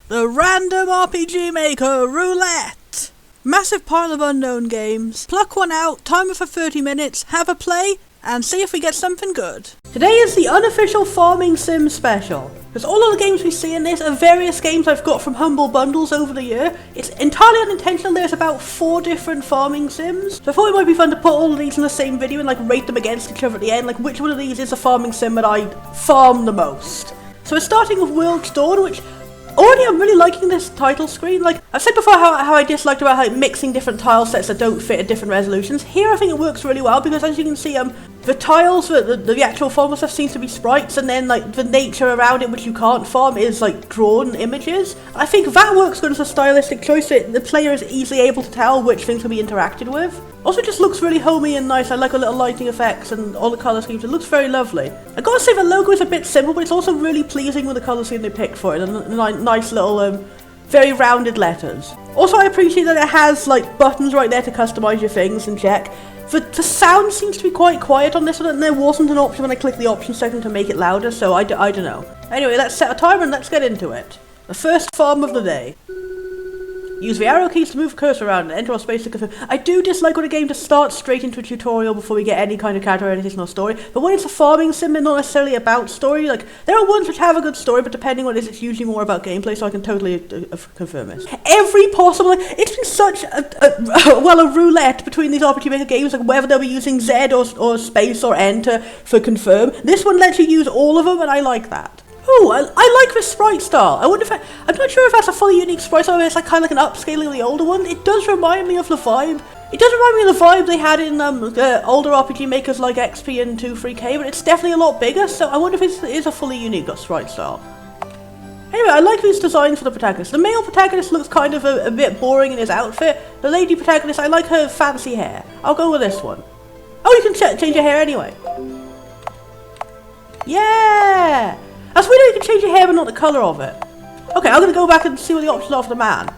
The random RPGmaker Roulette! Massive pile of unknown games. Pluck one out, timer for 30 minutes, have a play, and see if we get something good. Today is the unofficial Farming Sim special. Because all of the games we see in this are various games I've got from Humble Bundles over the year. It's entirely unintentional, there's about 4 different farming sims. So I thought it might be fun to put all of these in the same video and like rate them against each other at the end. Like which one of these is a farming sim that I farm the most. So we're starting with World's Dawn, which already I'm really liking this title screen. Like I've said before how I disliked about how mixing different tile sets that don't fit at different resolutions. Here I think it works really well because as you can see the tiles, the actual farm stuff seems to be sprites, and then like the nature around it which you can't farm is like drawn images. I think that works good as a stylistic choice so the player is easily able to tell which things can be interacted with. Also just looks really homey and nice. I like the little lighting effects and all the colour schemes. It looks very lovely. I gotta say the logo is a bit simple, but it's also really pleasing with the colour scheme they picked for it, and the nice little very rounded letters. Also I appreciate that it has like buttons right there to customise your things and check. The sound seems to be quite quiet on this one, and there wasn't an option when I clicked the options section to make it louder, so I don't know. Anyway, let's set a timer and let's get into it. The first farm of the day. Use the arrow keys to move the cursor around and enter our space to confirm. I do dislike when a game just starts straight into a tutorial before we get any kind of character or anything or story, but when it's a farming sim, they're not necessarily about story. Like, there are ones which have a good story, but depending on what it is, it's usually more about gameplay, so I can totally confirm this. Every possible, it's been such a roulette between these RPGmaker games, like whether they'll be using Z or space or enter for confirm. This one lets you use all of them, and I like that. Oh, I like this sprite style. I'm not sure if that's a fully unique sprite style, it's like kind of like an upscaling of the older one. It does remind me of the vibe. It does remind me of the vibe they had in older RPG makers like XP and 23K, but it's definitely a lot bigger, so I wonder if it is a fully unique sprite style. Anyway, I like these designs for the protagonist. The male protagonist looks kind of a bit boring in his outfit. The lady protagonist, I like her fancy hair. I'll go with this one. Oh, you can change your hair anyway. Yeah! That's weird that you can change your hair but not the colour of it. Okay, I'm going to go back and see what the options are for the man.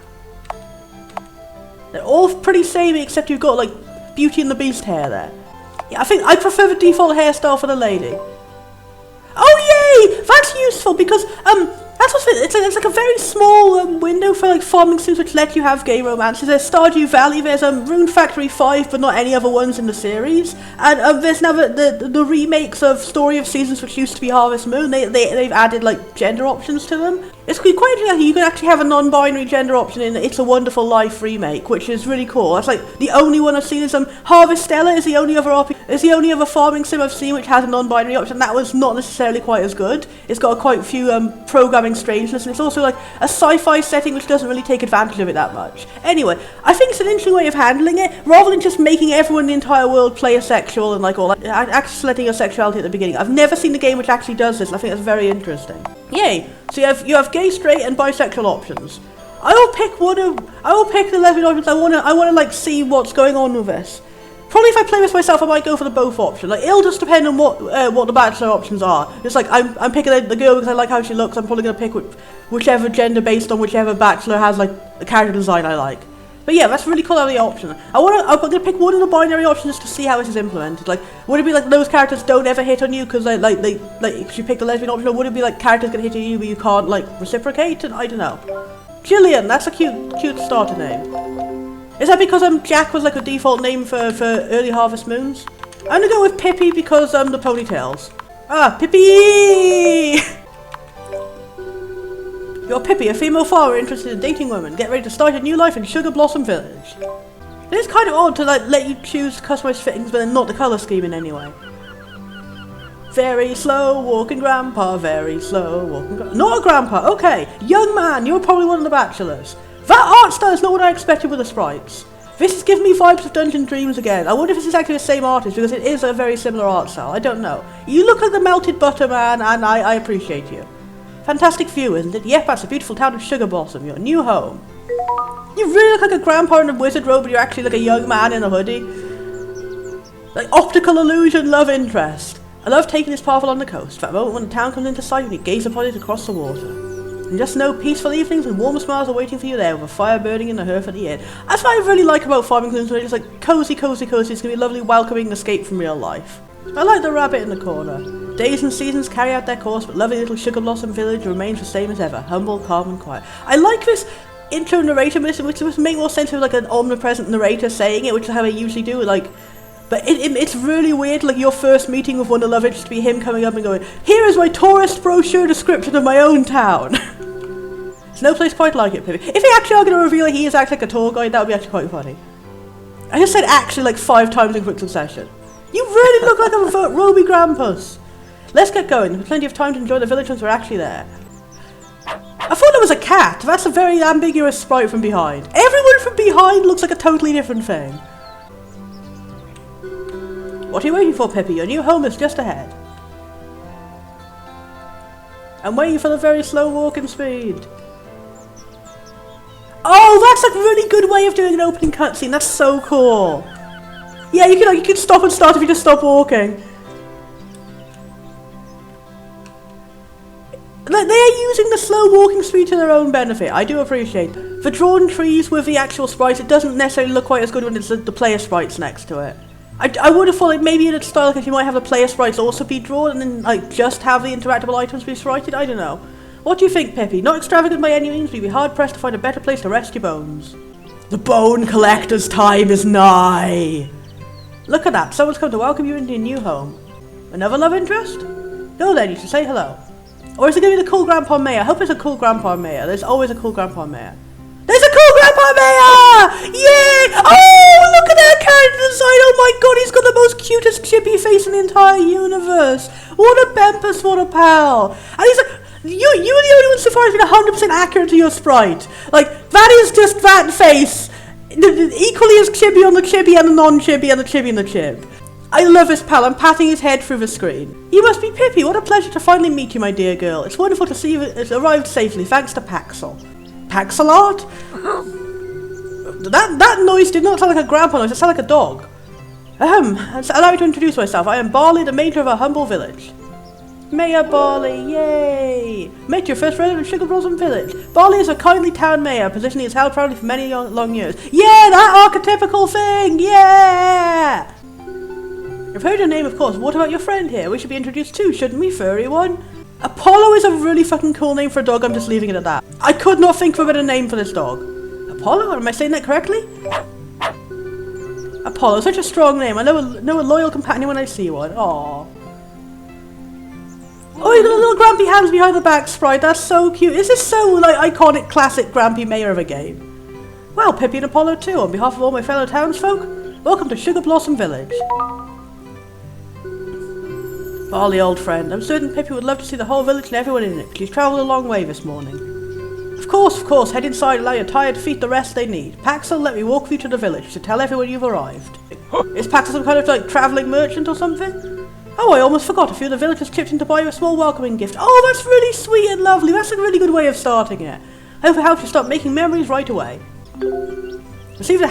They're all pretty samey except you've got like Beauty and the Beast hair there. Yeah, I think I prefer the default hairstyle for the lady. Oh yay! That's useful because that's what's it's like a very small window for like farming sims which let you have gay romances. There's Stardew Valley, there's Rune Factory 5 but not any other ones in the series, and there's now the remakes of Story of Seasons which used to be Harvest Moon. They've added like gender options to them. It's quite interesting. You can actually have a non-binary gender option in It's a Wonderful Life remake, which is really cool. That's like the only one I've seen is Harvestella is the only other farming sim I've seen which has a non-binary option. That was not necessarily quite as good. It's got quite a few programming strangeness, and it's also like a sci-fi setting which doesn't really take advantage of it that much. Anyway, I think it's an interesting way of handling it, rather than just making everyone in the entire world play asexual and like all that, actually letting your sexuality at the beginning. I've never seen a game which actually does this, and I think that's very interesting. Yay! So you have gay, straight, and bisexual options. I will pick the lesbian options. I wanna like see what's going on with this. Probably if I play this myself, I might go for the both option. Like it'll just depend on what the bachelor options are. It's like I'm picking the girl because I like how she looks. I'm probably gonna pick whichever gender based on whichever bachelor has like the character design I like. But yeah, that's really cool how the option. I'm gonna pick one of the binary options just to see how this is implemented. Like, would it be like those characters don't ever hit on you because like if you pick the lesbian option, or would it be like characters can hit on you but you can't like reciprocate? And I don't know. Jillian, that's a cute starter name. Is that because Jack was like a default name for early Harvest Moons? I'm gonna go with Pippi because the ponytails. Ah, Pippi! You're Pippi, a female farmer interested in dating women. Get ready to start a new life in Sugar Blossom Village. It is kind of odd to like let you choose customized fittings but then not the colour scheme in any way. Very slow walking grandpa, very slow walking grandpa. Not a grandpa, okay. Young man, you're probably one of the bachelors. That art style is not what I expected with the sprites. This is giving me vibes of Dungeon Dreams again. I wonder if this is actually the same artist because it is a very similar art style. I don't know. You look like the melted butter man and I appreciate you. Fantastic view, isn't it? Yep, that's the beautiful town of Sugar Blossom, your new home. You really look like a grandpa in a wizard robe, but you're actually like a young man in a hoodie. Like optical illusion, love interest. I love taking this path along the coast. That moment when the town comes into sight and you gaze upon it across the water. And just know peaceful evenings and warm smiles are waiting for you there with a fire burning in the hearth at the end. That's what I really like about farming sims, when it's just like cozy. It's gonna be a lovely welcoming escape from real life. I like the rabbit in the corner. Days and seasons carry out their course, but lovely little Sugar Blossom Village remains the same as ever, humble, calm and quiet. I like this intro narrator, which would make more sense with like an omnipresent narrator saying it, which is how they usually do, like, but it's really weird, like your first meeting with one of the love interests to be him coming up and going, here is my tourist brochure description of my own town. There's no place quite like it, Pippi. If they actually are going to reveal he is actually like a tour guide, that would be actually quite funny. I just said actually like 5 times in quick succession. You really look like a Roby Grampus. Let's get going. There's plenty of time to enjoy the village once we're actually there. I thought it was a cat. That's a very ambiguous sprite from behind. Everyone from behind looks like a totally different thing. What are you waiting for, Pippi? Your new home is just ahead. I'm waiting for the very slow walking speed. Oh, that's a really good way of doing an opening cutscene. That's so cool. Yeah, you can stop and start if you just stop walking. They are using the slow walking speed to their own benefit. I do appreciate it. The drawn trees with the actual sprites, it doesn't necessarily look quite as good when it's the player sprites next to it. I would have thought like maybe in its style, like, you might have the player sprites also be drawn and then like just have the interactable items be sprited. I don't know. What do you think, Pippi? Not extravagant by any means, but you'd be hard pressed to find a better place to rest your bones. The bone collector's time is nigh. Look at that. Someone's come to welcome you into your new home. Another love interest? No, then you should say hello. Or is it going to be the cool Grandpa Mayor? I hope it's a cool Grandpa Mayor. There's always a cool Grandpa Mayor. There's a cool Grandpa Mayor! Yay! Oh, look at that character design! Oh my god, he's got the most cutest chippy face in the entire universe! What a Bempus, what a pal! And he's like, you are the only one so far who's been 100% accurate to your sprite. Like, that is just that face. Equally as chibi on the chibi and the non-chibi and the chibi and the chib. I love this pal. I'm patting his head through the screen. You must be Pippi. What a pleasure to finally meet you, my dear girl. It's wonderful to see you arrived safely, thanks to Paxel. Paxelart? That noise did not sound like a grandpa noise, it sounded like a dog. Allow me to introduce myself. I am Barley, the mayor of a humble village. Mayor Barley, yay! Met your first resident of Sugar Blossom Village. Barley is a kindly town mayor, a position he has held proudly for many long years. Yeah, that archetypical thing, yeah! I've heard your name, of course. What about your friend here? We should be introduced too, shouldn't we, furry one? Apollo is a really fucking cool name for a dog, I'm just leaving it at that. I could not think of a better name for this dog. Apollo? Am I saying that correctly? Apollo, such a strong name. I know a loyal companion when I see one. Aww. Oh, you got little Grampy hands behind the back sprite. That's so cute. This is so like iconic, classic Grampy Mayor of a game. Well, Pippi and Apollo too. On behalf of all my fellow townsfolk, welcome to Sugar Blossom Village. Barley, old friend, I'm certain Pippi would love to see the whole village and everyone in it. She's travelled a long way this morning. Of course. Head inside and allow your tired feet the rest they need. Paxel, let me walk with you to the village to tell everyone you've arrived. Is Paxel some kind of like travelling merchant or something? Oh, I almost forgot. A few of the villagers chipped in to buy you a small welcoming gift. Oh, that's really sweet and lovely. That's a really good way of starting it. I hope it helps you start making memories right away. Receive the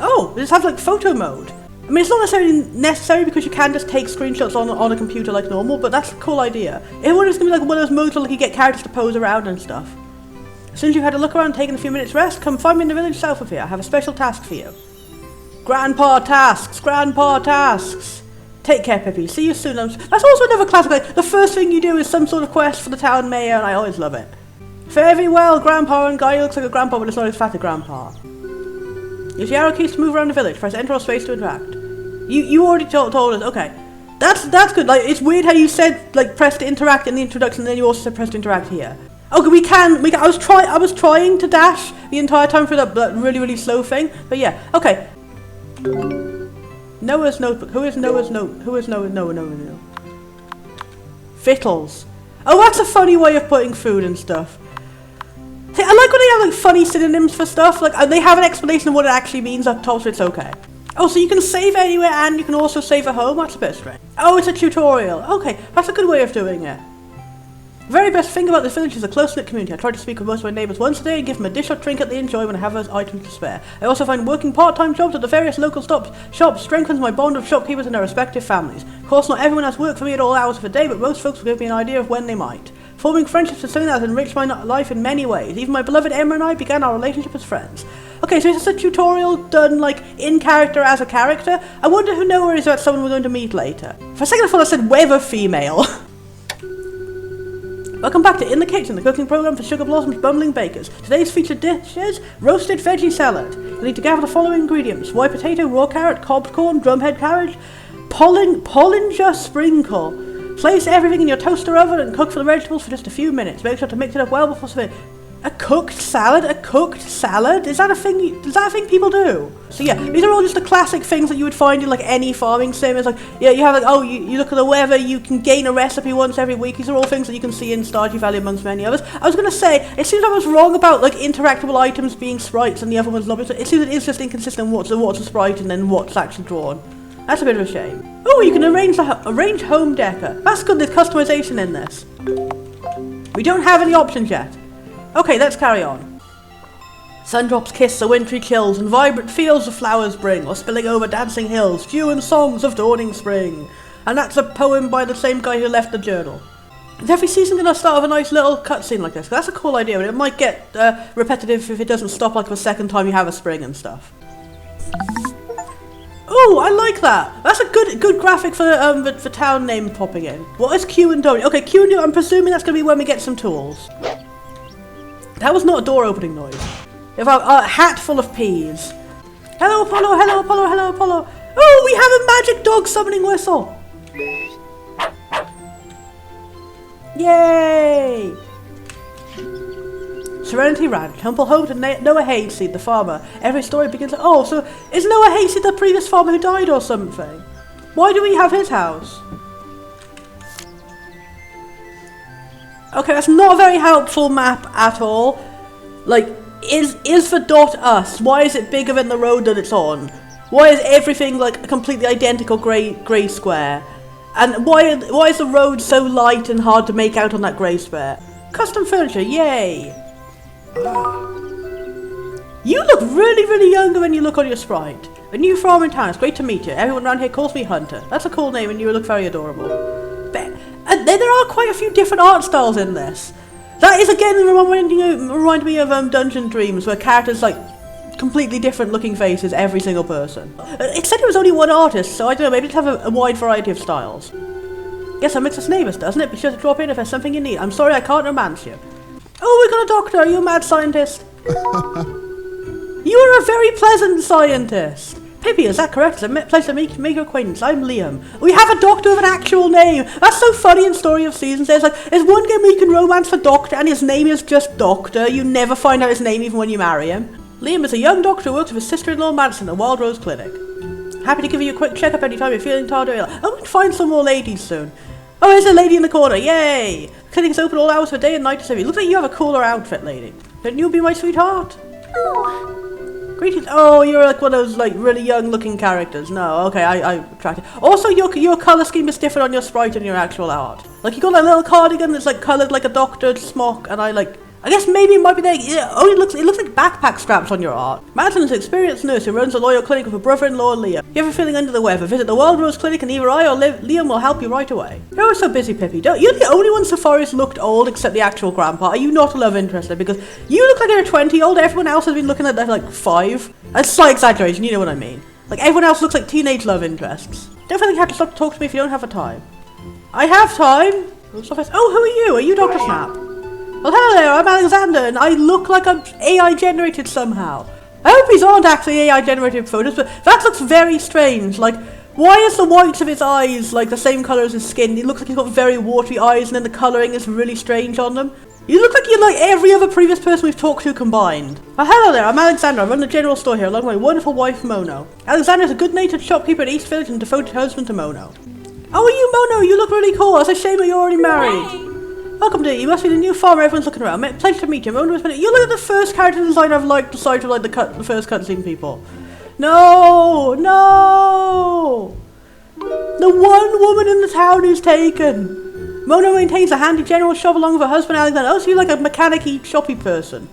oh, this has like photo mode. I mean, it's not necessary because you can just take screenshots on a computer like normal, but that's a cool idea. Everyone is going to be like one of those modes where like, you get characters to pose around and stuff. As soon as you've had a look around and taken a few minutes rest, come find me in the village south of here. I have a special task for you. Grandpa tasks! Take care, Pippi. See you soon. That's also another classic. Like, the first thing you do is some sort of quest for the town mayor, and I always love it. Fare thee well, Grandpa and guy looks like a grandpa, but it's not as fat a grandpa. Use the arrow keys to move around the village. Press enter or space to interact. You already told us. Okay, that's good. Like, it's weird how you said like press to interact in the introduction, and then you also said press to interact here. Okay, we can. I was trying to dash the entire time for that really slow thing, but yeah. Okay. Noah's notebook. Who is Noah's note? Who is Noah? Vittles. Oh, that's a funny way of putting food and stuff. See, I like when they have like funny synonyms for stuff. Like they have an explanation of what it actually means up top, so it's okay. Oh, so you can save anywhere and you can also save at home. That's a bit strange. Oh, it's a tutorial. Okay, that's a good way of doing it. The very best thing about this village is a close-knit community. I try to speak with most of my neighbours once a day and give them a dish or trinket they enjoy when I have those items to spare. I also find working part-time jobs at the various local shops strengthens my bond of shopkeepers and their respective families. Of course, not everyone has work for me at all hours of the day, but most folks will give me an idea of when they might. Forming friendships is something that has enriched my life in many ways. Even my beloved Emma and I began our relationship as friends. Okay, so it's a tutorial done, like, in character as a character. I wonder who knows about someone we're going to meet later. For a second I thought I said whether female. Welcome back to In the Kitchen, the cooking program for Sugar Blossom's bumbling bakers. Today's featured dish is roasted veggie salad. You'll need to gather the following ingredients: white potato, raw carrot, cobbed corn, drumhead cabbage, Pollinger sprinkle. Place everything in your toaster oven and cook for the vegetables for just a few minutes. Make sure to mix it up well before serving. A cooked salad? A cooked salad? Is that a thing? Is that a thing people do? So yeah, these are all just the classic things that you would find in like any farming sim. It's like, yeah, you have like, oh, you look at the weather, you can gain a recipe once every week. These are all things that you can see in Stardew Valley amongst many others. I was gonna say, it seems I was wrong about like interactable items being sprites and the other ones not. It seems it is just inconsistent what's a sprite and then what's actually drawn. That's a bit of a shame. Oh, you can arrange home decor. That's good, there's customization in this. We don't have any options yet. Okay, let's carry on. Sundrops kiss the wintry chills, and vibrant fields of flowers bring, or spilling over dancing hills, dew and songs of dawning spring. And that's a poem by the same guy who left the journal. Is every season going to start with a nice little cutscene like this? That's a cool idea, but it might get repetitive if it doesn't stop like the second time you have a spring and stuff. Oh, I like that. That's a good graphic for the town name popping in. What is Q and W? Okay, Q and W, I'm presuming that's going to be when we get some tools. That was not a door opening noise. We have a hat full of peas. Hello Apollo, hello Apollo, hello Apollo. Oh, we have a magic dog summoning whistle. Yay! Serenity Ranch, humble home to Noah Hayseed, the farmer. Every story begins at, oh, so is Noah Hayseed the previous farmer who died or something? Why do we have his house? Okay, that's not a very helpful map at all. Like, is the dot us? Why is it bigger than the road that it's on? Why is everything like a completely identical grey square? And why is the road so light and hard to make out on that grey square? Custom furniture, yay! You look really, really younger than you look on your sprite. A new farm in town, it's great to meet you. Everyone around here calls me Hunter. That's a cool name and you look very adorable. But there are quite a few different art styles in this. That is again reminding me of Dungeon Dreams, where characters like completely different looking faces, every single person. It said it was only one artist, so I don't know, maybe it'll have a wide variety of styles. Yes, that makes us neighbours, doesn't it? Be sure to drop in if there's something you need. I'm sorry I can't romance you. Oh, we got a doctor, are you a mad scientist? You are a very pleasant scientist. Pippi, is that correct? It's a pleasure to make your acquaintance. I'm Liam. We have a doctor with an actual name. That's so funny in Story of Seasons. There's one game where you can romance the doctor and his name is just Doctor. You never find out his name even when you marry him. Liam is a young doctor who works with his sister-in-law Madison at the Wild Rose Clinic. Happy to give you a quick checkup anytime you're feeling tired or ill. I'm going to find some more ladies soon. Oh, there's a lady in the corner. Yay! The clinic is open all hours of the day and night to serve you. Looks like you have a cooler outfit, lady. Can you be my sweetheart? Oh. Greetings. Oh, you're like one of those like really young looking characters. No, okay, I attracted. Also, your colour scheme is different on your sprite and your actual art. Like you got that little cardigan that's like coloured like a doctored smock, and I guess maybe it might be there. It looks like backpack straps on your art. Madison is an experienced nurse who runs a loyal clinic with her brother-in-law Liam. If you're ever feeling under the weather, visit the Wild Rose Clinic and either I or Liam will help you right away. You're so busy, Pippi. You're the only one so far who's looked old except the actual grandpa. Are you not a love interest? Because you look like you're 20-year-old. Everyone else has been looking at like 5. That's a slight exaggeration, you know what I mean. Like everyone else looks like teenage love interests. Don't feel like you have to stop to talk to me if you don't have the time. I have time. Oh, who are you? Are you Dr. Snap? Well, hello there, I'm Alexander, and I look like I'm AI generated somehow. I hope these aren't actually AI generated photos, but that looks very strange. Like, why is the whites of his eyes like the same colour as his skin? He looks like he's got very watery eyes, and then the colouring is really strange on them. You look like you're like every other previous person we've talked to combined. Well, hello there, I'm Alexander. I run the general store here along with my wonderful wife, Mono. Alexander's a good-natured shopkeeper in East Village and devoted husband to Mono. Oh, are you Mono? You look really cool. It's a shame that you're already married. Hey. Welcome to you. Must be the new farmer everyone's looking around. Pleasure to meet you. You look at the first character design I've liked aside from like the first cutscene people. No! The one woman in the town who's taken. Mono maintains a handy general shop along with her husband Alexander. Oh, so you're like a mechanic-y, shoppy person.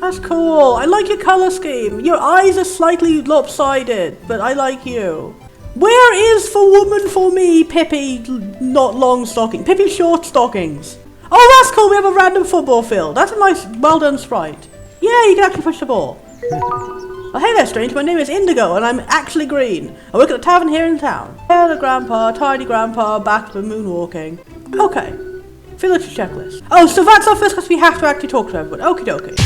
That's cool. I like your colour scheme. Your eyes are slightly lopsided, but I like you. Where is the woman for me, Pippi, not long stocking? Pippi short stockings. Oh, that's cool. We have a random football field. That's a nice, well done sprite. Yeah, you can actually push the ball. Oh, hey there, strange. My name is Indigo, and I'm actually green. I work at a tavern here in town. Hello, Grandpa. Tidy Grandpa. Back to moonwalking. Okay. Fill out your checklist. Oh, so that's our first because we have to actually talk to everyone. Okie dokie.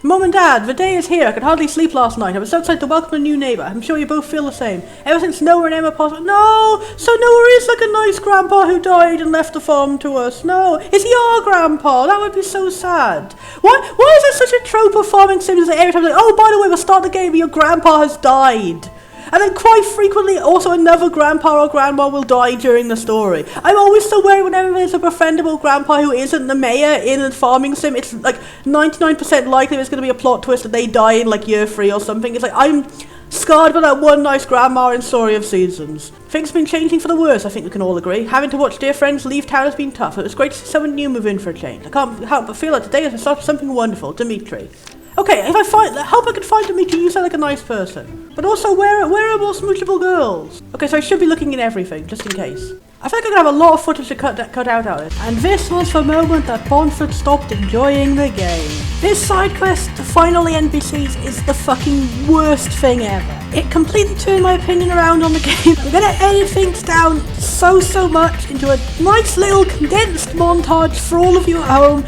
Mom and Dad, the day is here. I could hardly sleep last night. I was so excited to welcome a new neighbour. I'm sure you both feel the same. Ever since Noah and Emma passed... No! So Noah is like a nice grandpa who died and left the farm to us. No. Is he our grandpa? That would be so sad. Why is there such a trope of farming sims that every time like, oh, by the way, we'll start the game, but your grandpa has died? And then quite frequently, also another grandpa or grandma will die during the story. I'm always so worried whenever there's a befriendable grandpa who isn't the mayor in a farming sim. It's like 99% likely there's going to be a plot twist that they die in like year 3 or something. It's like, I'm scarred by that one nice grandma in Story of Seasons. Things have been changing for the worse, I think we can all agree. Having to watch dear friends leave town has been tough. It was great to see someone new move in for a change. I can't help but feel like today has started something wonderful. Dimitri. Okay, if I hope I can find Dimitri, you sound like a nice person. But also, where are more smoochable girls? Okay, so I should be looking in everything, just in case. I think I could have a lot of footage to cut out of it. And this was the moment that Bonford stopped enjoying the game. This side quest to finally NPCs is the fucking worst thing ever. It completely turned my opinion around on the game. We're gonna edit things down so much into a nice little condensed montage for all of you at home.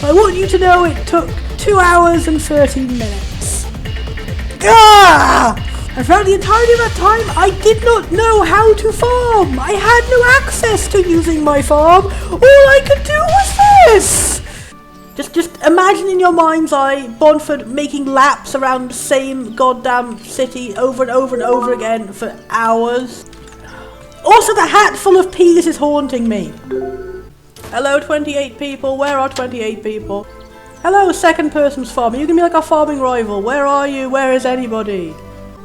I want you to know it took 2 hours and 13 minutes. And throughout the entirety of that time, I did not know how to farm. I had no access to using my farm. All I could do was this. Just imagine in your mind's eye, Bonford making laps around the same goddamn city over and over and over again for hours. Also, the hat full of peas is haunting me. Hello, 28 people. Where are 28 people? Hello, second person's farm. Are you gonna be like our farming rival? Where are you? Where is anybody?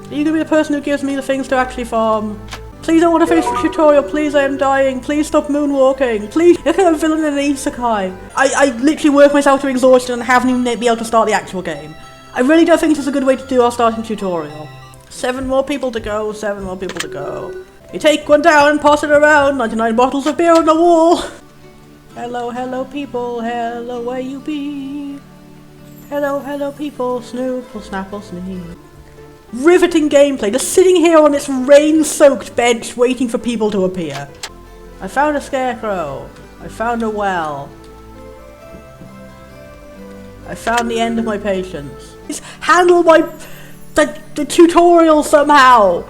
Are you gonna be the person who gives me the things to actually farm? Please, I want to finish the tutorial. Please, I am dying. Please stop moonwalking. Please, look at a villain in an isekai. I literally work myself to exhaustion and haven't even been able to start the actual game. I really don't think this is a good way to do our starting tutorial. 7 more people to go. 7 more people to go. You take one down and pass it around. 99 bottles of beer on the wall. Hello people, hello where you be? Hello people, Snoop, Snapple, Sneak. Riveting gameplay, just sitting here on this rain-soaked bench waiting for people to appear. I found a scarecrow. I found a well. I found the end of my patience. Just handle the tutorial somehow.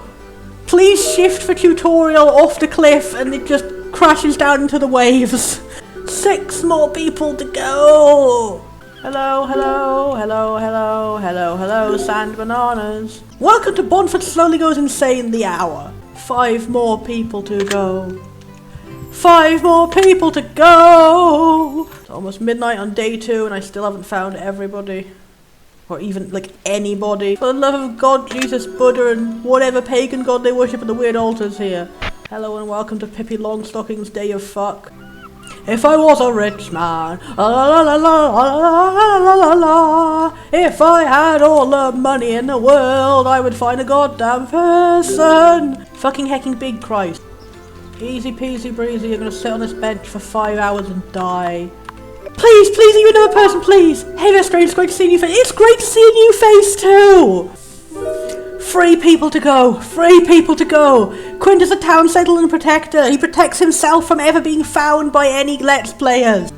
Please shift the tutorial off the cliff and it just crashes down into the waves. 6 more people to go! Hello, sand bananas. Welcome to Bonford Slowly Goes Insane the Hour. 5 more people to go. 5 more people to go! It's almost midnight on day 2 and I still haven't found everybody. Or even, like, anybody. For the love of God, Jesus, Buddha, and whatever pagan god they worship at the weird altars here. Hello and welcome to Pippi Longstocking's Day of Fuck. If I was a rich man, la la la la la la la la. If I had all the money in the world, I would find a goddamn person. Fucking hecking big Christ. Easy peasy breezy, you're gonna sit on this bench for 5 hours and die. Please, are you another person, please? Hey there, strange, it's great to see a new face. It's great to see a new face too! 3 people to go. 3 people to go. Quint is a town settler and protector. He protects himself from ever being found by any Let's Players.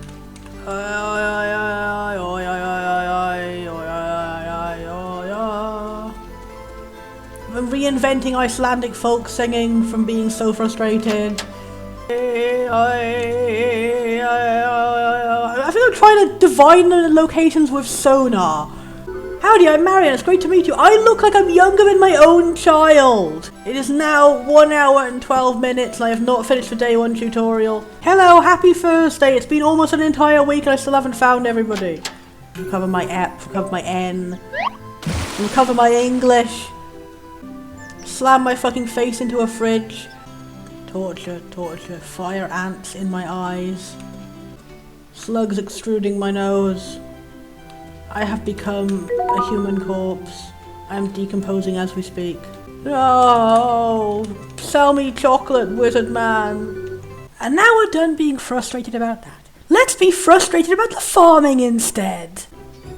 I'm reinventing Icelandic folk singing from being so frustrated. I think I'm trying to divine the locations with sonar. Howdy, I'm Marion. It's great to meet you. I look like I'm younger than my own child. It is now 1 hour and 12 minutes and I have not finished the day 1 tutorial. Hello, happy Thursday. It's been almost an entire week and I still haven't found everybody. Recover my app, recover my N, recover my English. Slam my fucking face into a fridge. Torture, fire ants in my eyes. Slugs extruding my nose. I have become a human corpse. I am decomposing as we speak. No! Sell me chocolate, wizard man! And now we're done being frustrated about that. Let's be frustrated about the farming instead!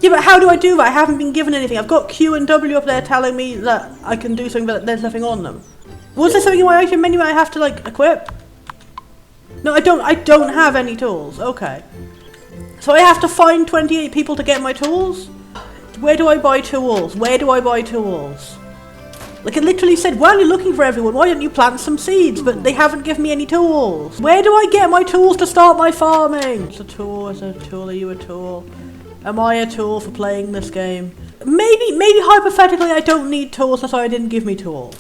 Yeah, but how do I do that? I haven't been given anything. I've got Q and W up there telling me that I can do something, but there's nothing on them. Was there something in my item menu I have to, like, equip? No, I don't have any tools. Okay. So I have to find 28 people to get my tools? Where do I buy tools? Where do I buy tools? Like, it literally said, while you're looking for everyone, why don't you plant some seeds? But they haven't given me any tools. Where do I get my tools to start my farming? It's a tool, it's a tool, are you a tool? Am I a tool for playing this game? Maybe hypothetically I don't need tools, that's why I didn't give me tools.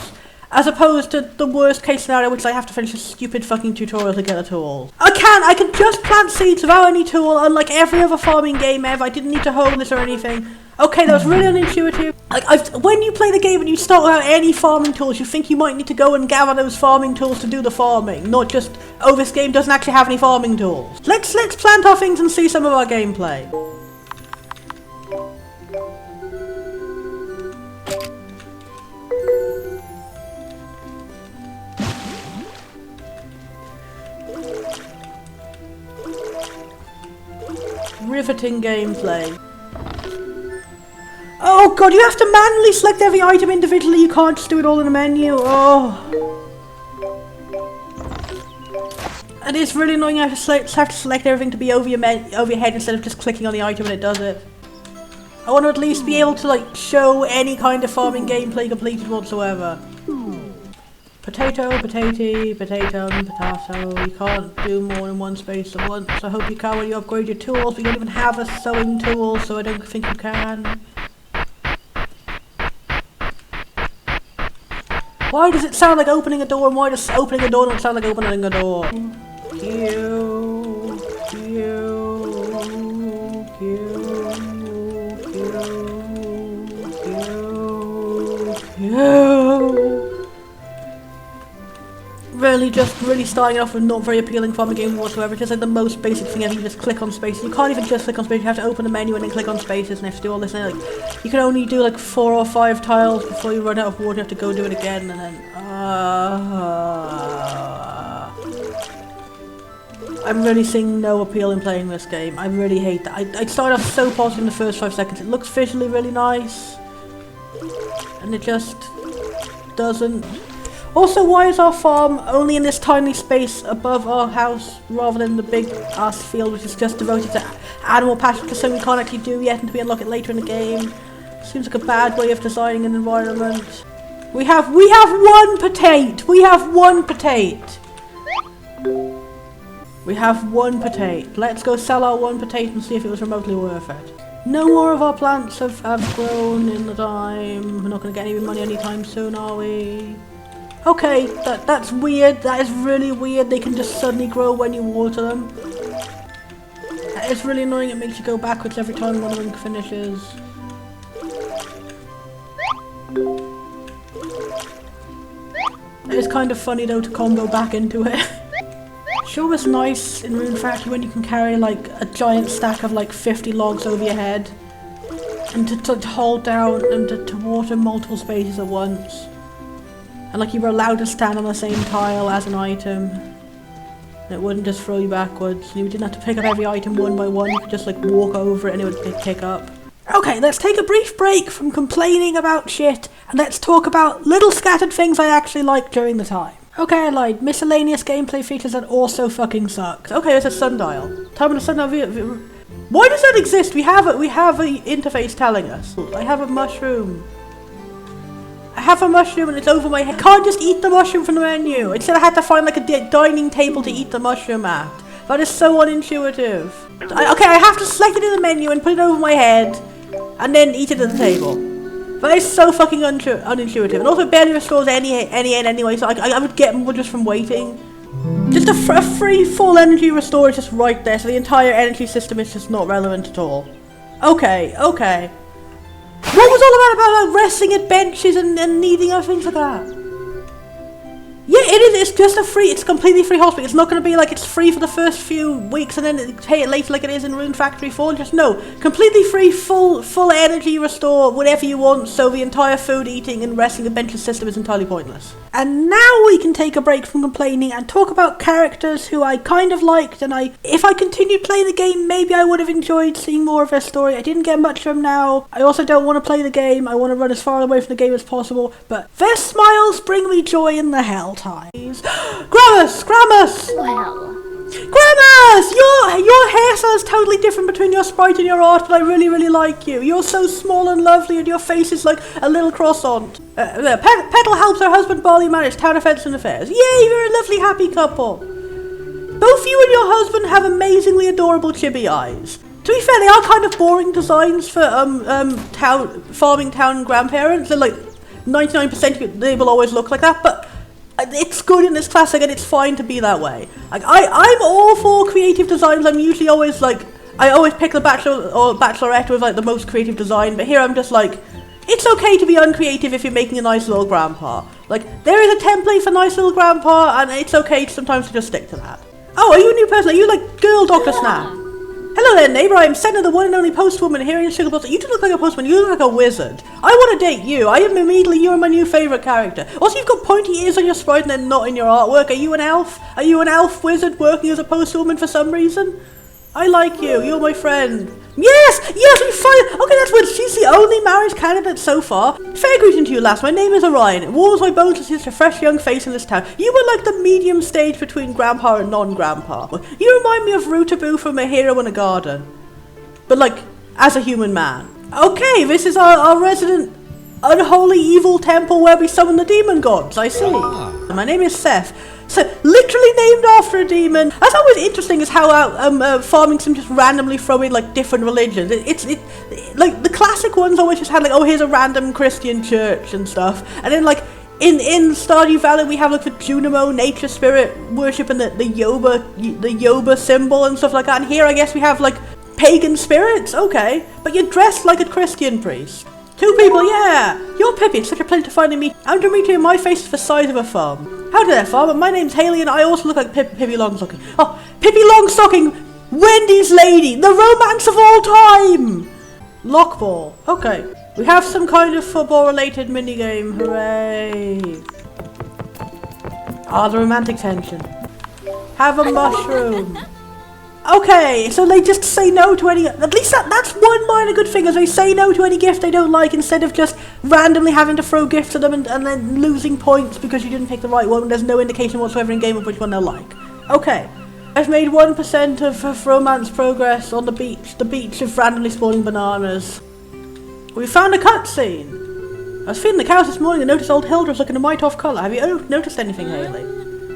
As opposed to the worst case scenario, which is I have to finish a stupid fucking tutorial to get a tool. I can just plant seeds without any tool, unlike every other farming game ever. I didn't need to hone this or anything. Okay, that was really unintuitive. Like, when you play the game and you start without any farming tools, you think you might need to go and gather those farming tools to do the farming, not just, oh, this game doesn't actually have any farming tools. Let's plant our things and see some of our gameplay. Riveting gameplay. Oh god, you have to manually select every item individually, you can't just do it all in the menu. Oh. And it's really annoying, I have to select everything to be over your head instead of just clicking on the item and it does it. I want to at least be able to, like, show any kind of farming gameplay completed whatsoever. Potato, potato, potato, and potato. You can't do more in one space at once. I hope you can when you upgrade your tools. We don't even have a sewing tool, so I don't think you can. Why does it sound like opening a door, and why does opening a door not sound like opening a door? Q, Q, Q, Q, Q, Q. Really starting off with not very appealing farming game whatsoever. Just like the most basic thing ever, you just click on spaces. You can't even just click on spaces, you have to open the menu and then click on spaces and you have to do all this. And like, you can only do like 4 or 5 tiles before you run out of water, you have to go do it again and then... I'm really seeing no appeal in playing this game. I really hate that. I started off so positive in the first 5 seconds. It looks visually really nice. And it just doesn't... Also, why is our farm only in this tiny space above our house rather than the big ass field which is just devoted to animal pasture, which is something we can't actually do yet until we unlock it later in the game? Seems like a bad way of designing an environment. We have 1 potato! We have 1 potato! We have 1 potato. Let's go sell our 1 potato and see if it was remotely worth it. No more of our plants have grown in the time. We're not going to get any money anytime soon, are we? Okay, that's weird. That is really weird. They can just suddenly grow when you water them. That is really annoying. It makes you go backwards every time one of them finishes. It is kind of funny though to combo back into it. Sure was nice in Rune Factory when you can carry like a giant stack of like 50 logs over your head. And to hold down and to water multiple spaces at once. And like you were allowed to stand on the same tile as an item. And it wouldn't just throw you backwards. You didn't have to pick up every item one by one. You could just like walk over it and it would pick up. Okay, let's take a brief break from complaining about shit. And let's talk about little scattered things I actually liked during the time. Okay, I lied. Miscellaneous gameplay features that also fucking sucks. Okay, there's a sundial. Time on the sundial. Why does that exist? We have a interface telling us. I have a mushroom. I have a mushroom and it's over my head. I can't just eat the mushroom from the menu. Instead I had to find like a dining table to eat the mushroom at. That is so unintuitive. Okay, I have to select it in the menu and put it over my head. And then eat it at the table. That is so fucking unintuitive. And also barely restores any anyway, so I would get more just from waiting. Just a free full energy restore is just right there, so the entire energy system is just not relevant at all. Okay. What was all about resting at benches and needing other things like that? Yeah, it is. It's just it's completely free hospital. It's not going to be like it's free for the first few weeks and then pay it later like it is in Rune Factory 4. Just no, completely free, full energy restore, whatever you want. So the entire food, eating, and resting adventure system is entirely pointless. And now we can take a break from complaining and talk about characters who I kind of liked. And if I continued playing the game, maybe I would have enjoyed seeing more of their story. I didn't get much from them now. I also don't want to play the game. I want to run as far away from the game as possible. But their smiles bring me joy in the hell times. Gramus! Well. Gramus! Your hairstyle is totally different between your sprite and your art, but I really, really like you. You're so small and lovely, and your face is like a little croissant. Petal helps her husband Barley manage town events and affairs. Yay, you're a lovely, happy couple. Both you and your husband have amazingly adorable chibi eyes. To be fair, they are kind of boring designs for farming town grandparents. They're like 99% they will always look like that, but it's good in this classic and it's fine to be that way. Like I'm all for creative designs. I'm usually always like, I always pick the bachelor or bachelorette with like the most creative design, but here I'm just like, it's okay to be uncreative if you're making a nice little grandpa. Like, there is a template for nice little grandpa and it's okay sometimes to just stick to that. Oh, are you a new person? Are you like girl Dr. Snap? Hello there, neighbour. I'm Senna, the one and only postwoman here in Sugar Blossom. You don't look like a postman. You look like a wizard. I want to date you. I am immediately. You're my new favourite character. Also, you've got pointy ears on your sprite and they're not in your artwork. Are you an elf? Are you an elf wizard working as a postwoman for some reason? I like you. You're my friend. Yes, we fine. Okay, that's weird. She's the only marriage candidate so far. Fair greeting to you, lass. My name is Orion. It warms my bones to see such a fresh young face in this town. You were like the medium stage between grandpa and non-grandpa. You remind me of Rootaboo from A Hero in a Garden. But like, as a human man. Okay, this is our resident unholy evil temple where we summon the demon gods. I see. My name is Seth. So, literally named after a demon. That's always interesting is how farming sim just randomly throw in like different religions. It's like the classic ones always just had like, oh, here's a random Christian church and stuff. And then like in Stardew Valley we have like the Junimo nature spirit worship and the Yoba symbol and stuff like that. And here I guess we have like pagan spirits. Okay, but you're dressed like a Christian priest. Two people, yeah! You're Pippi, it's such a pleasure to finally meet you. I'm Dimitri and my face is the size of a thumb. How there, farmer? My name's Haley and I also look like Pippi Longstocking. Oh, Pippi Longstocking! Wendy's lady! The romance of all time! Lockball. Okay. We have some kind of football-related minigame. Hooray! The romantic tension. Have a mushroom. Okay, so they just say no to any, at least that's one minor good thing, is they say no to any gift they don't like instead of just randomly having to throw gifts at them and then losing points because you didn't pick the right one and there's no indication whatsoever in game of which one they'll like. Okay, I've made 1% of romance progress on the beach of randomly spawning bananas. We found a cutscene. I was feeding the cows this morning and noticed old Hilda was looking a mite off colour. Have you noticed anything, Haley?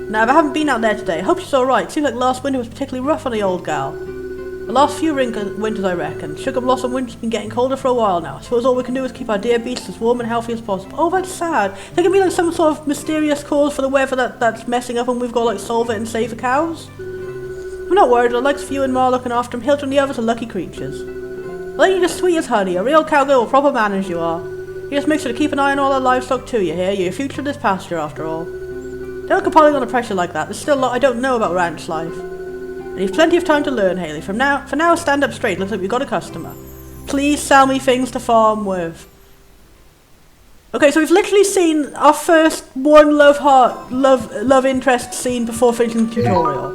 No, I haven't been out there today. Hope she's alright. Seems like last winter was particularly rough on the old gal. The last few winters, I reckon. Sugar Blossom winter's been getting colder for a while now. I suppose all we can do is keep our dear beasts as warm and healthy as possible. Oh, that's sad. There can be like some sort of mysterious cause for the weather that's messing up and we've got to like solve it and save the cows. I'm not worried. I like you and Ma looking after them. Hilda and the others are lucky creatures. Well, you're just sweet as honey. A real cowgirl, a proper man as you are. You just make sure to keep an eye on all our livestock too, you hear? You're your future in this pasture after all. Don't compile under pressure like that. There's still a lot I don't know about ranch life. And you've plenty of time to learn, Haley. For now, stand up straight. Looks like we've got a customer. Please sell me things to farm with. Okay, so we've literally seen our first one love interest scene before finishing the tutorial.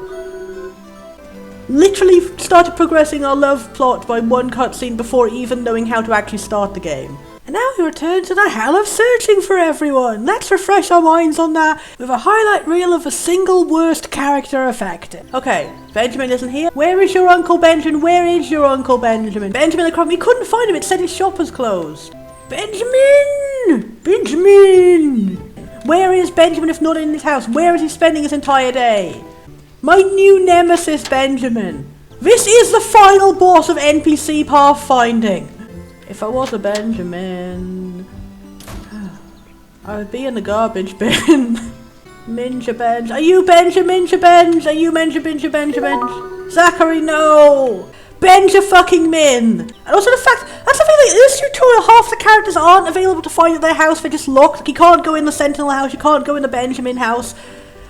Literally started progressing our love plot by one cutscene before even knowing how to actually start the game. And now we return to the hell of searching for everyone. Let's refresh our minds on that with a highlight reel of the single worst character affected. Okay, Benjamin isn't here. Where is your Uncle Benjamin? Where is your Uncle Benjamin? Benjamin the Crumb. We couldn't find him. It said his shop was closed. Benjamin! Benjamin! Where is Benjamin if not in his house? Where is he spending his entire day? My new nemesis, Benjamin. This is the final boss of NPC pathfinding. If I was a Benjamin, I would be in the garbage bin. Minja Benj. Are you Benjamin Benj? Are you Benja Benj? Zachary, no! Benja fucking Min! And also the fact, that's the thing this tutorial, half the characters aren't available to find at their house. They're just locked. Like, you can't go in the Sentinel house. You can't go in the Benjamin house.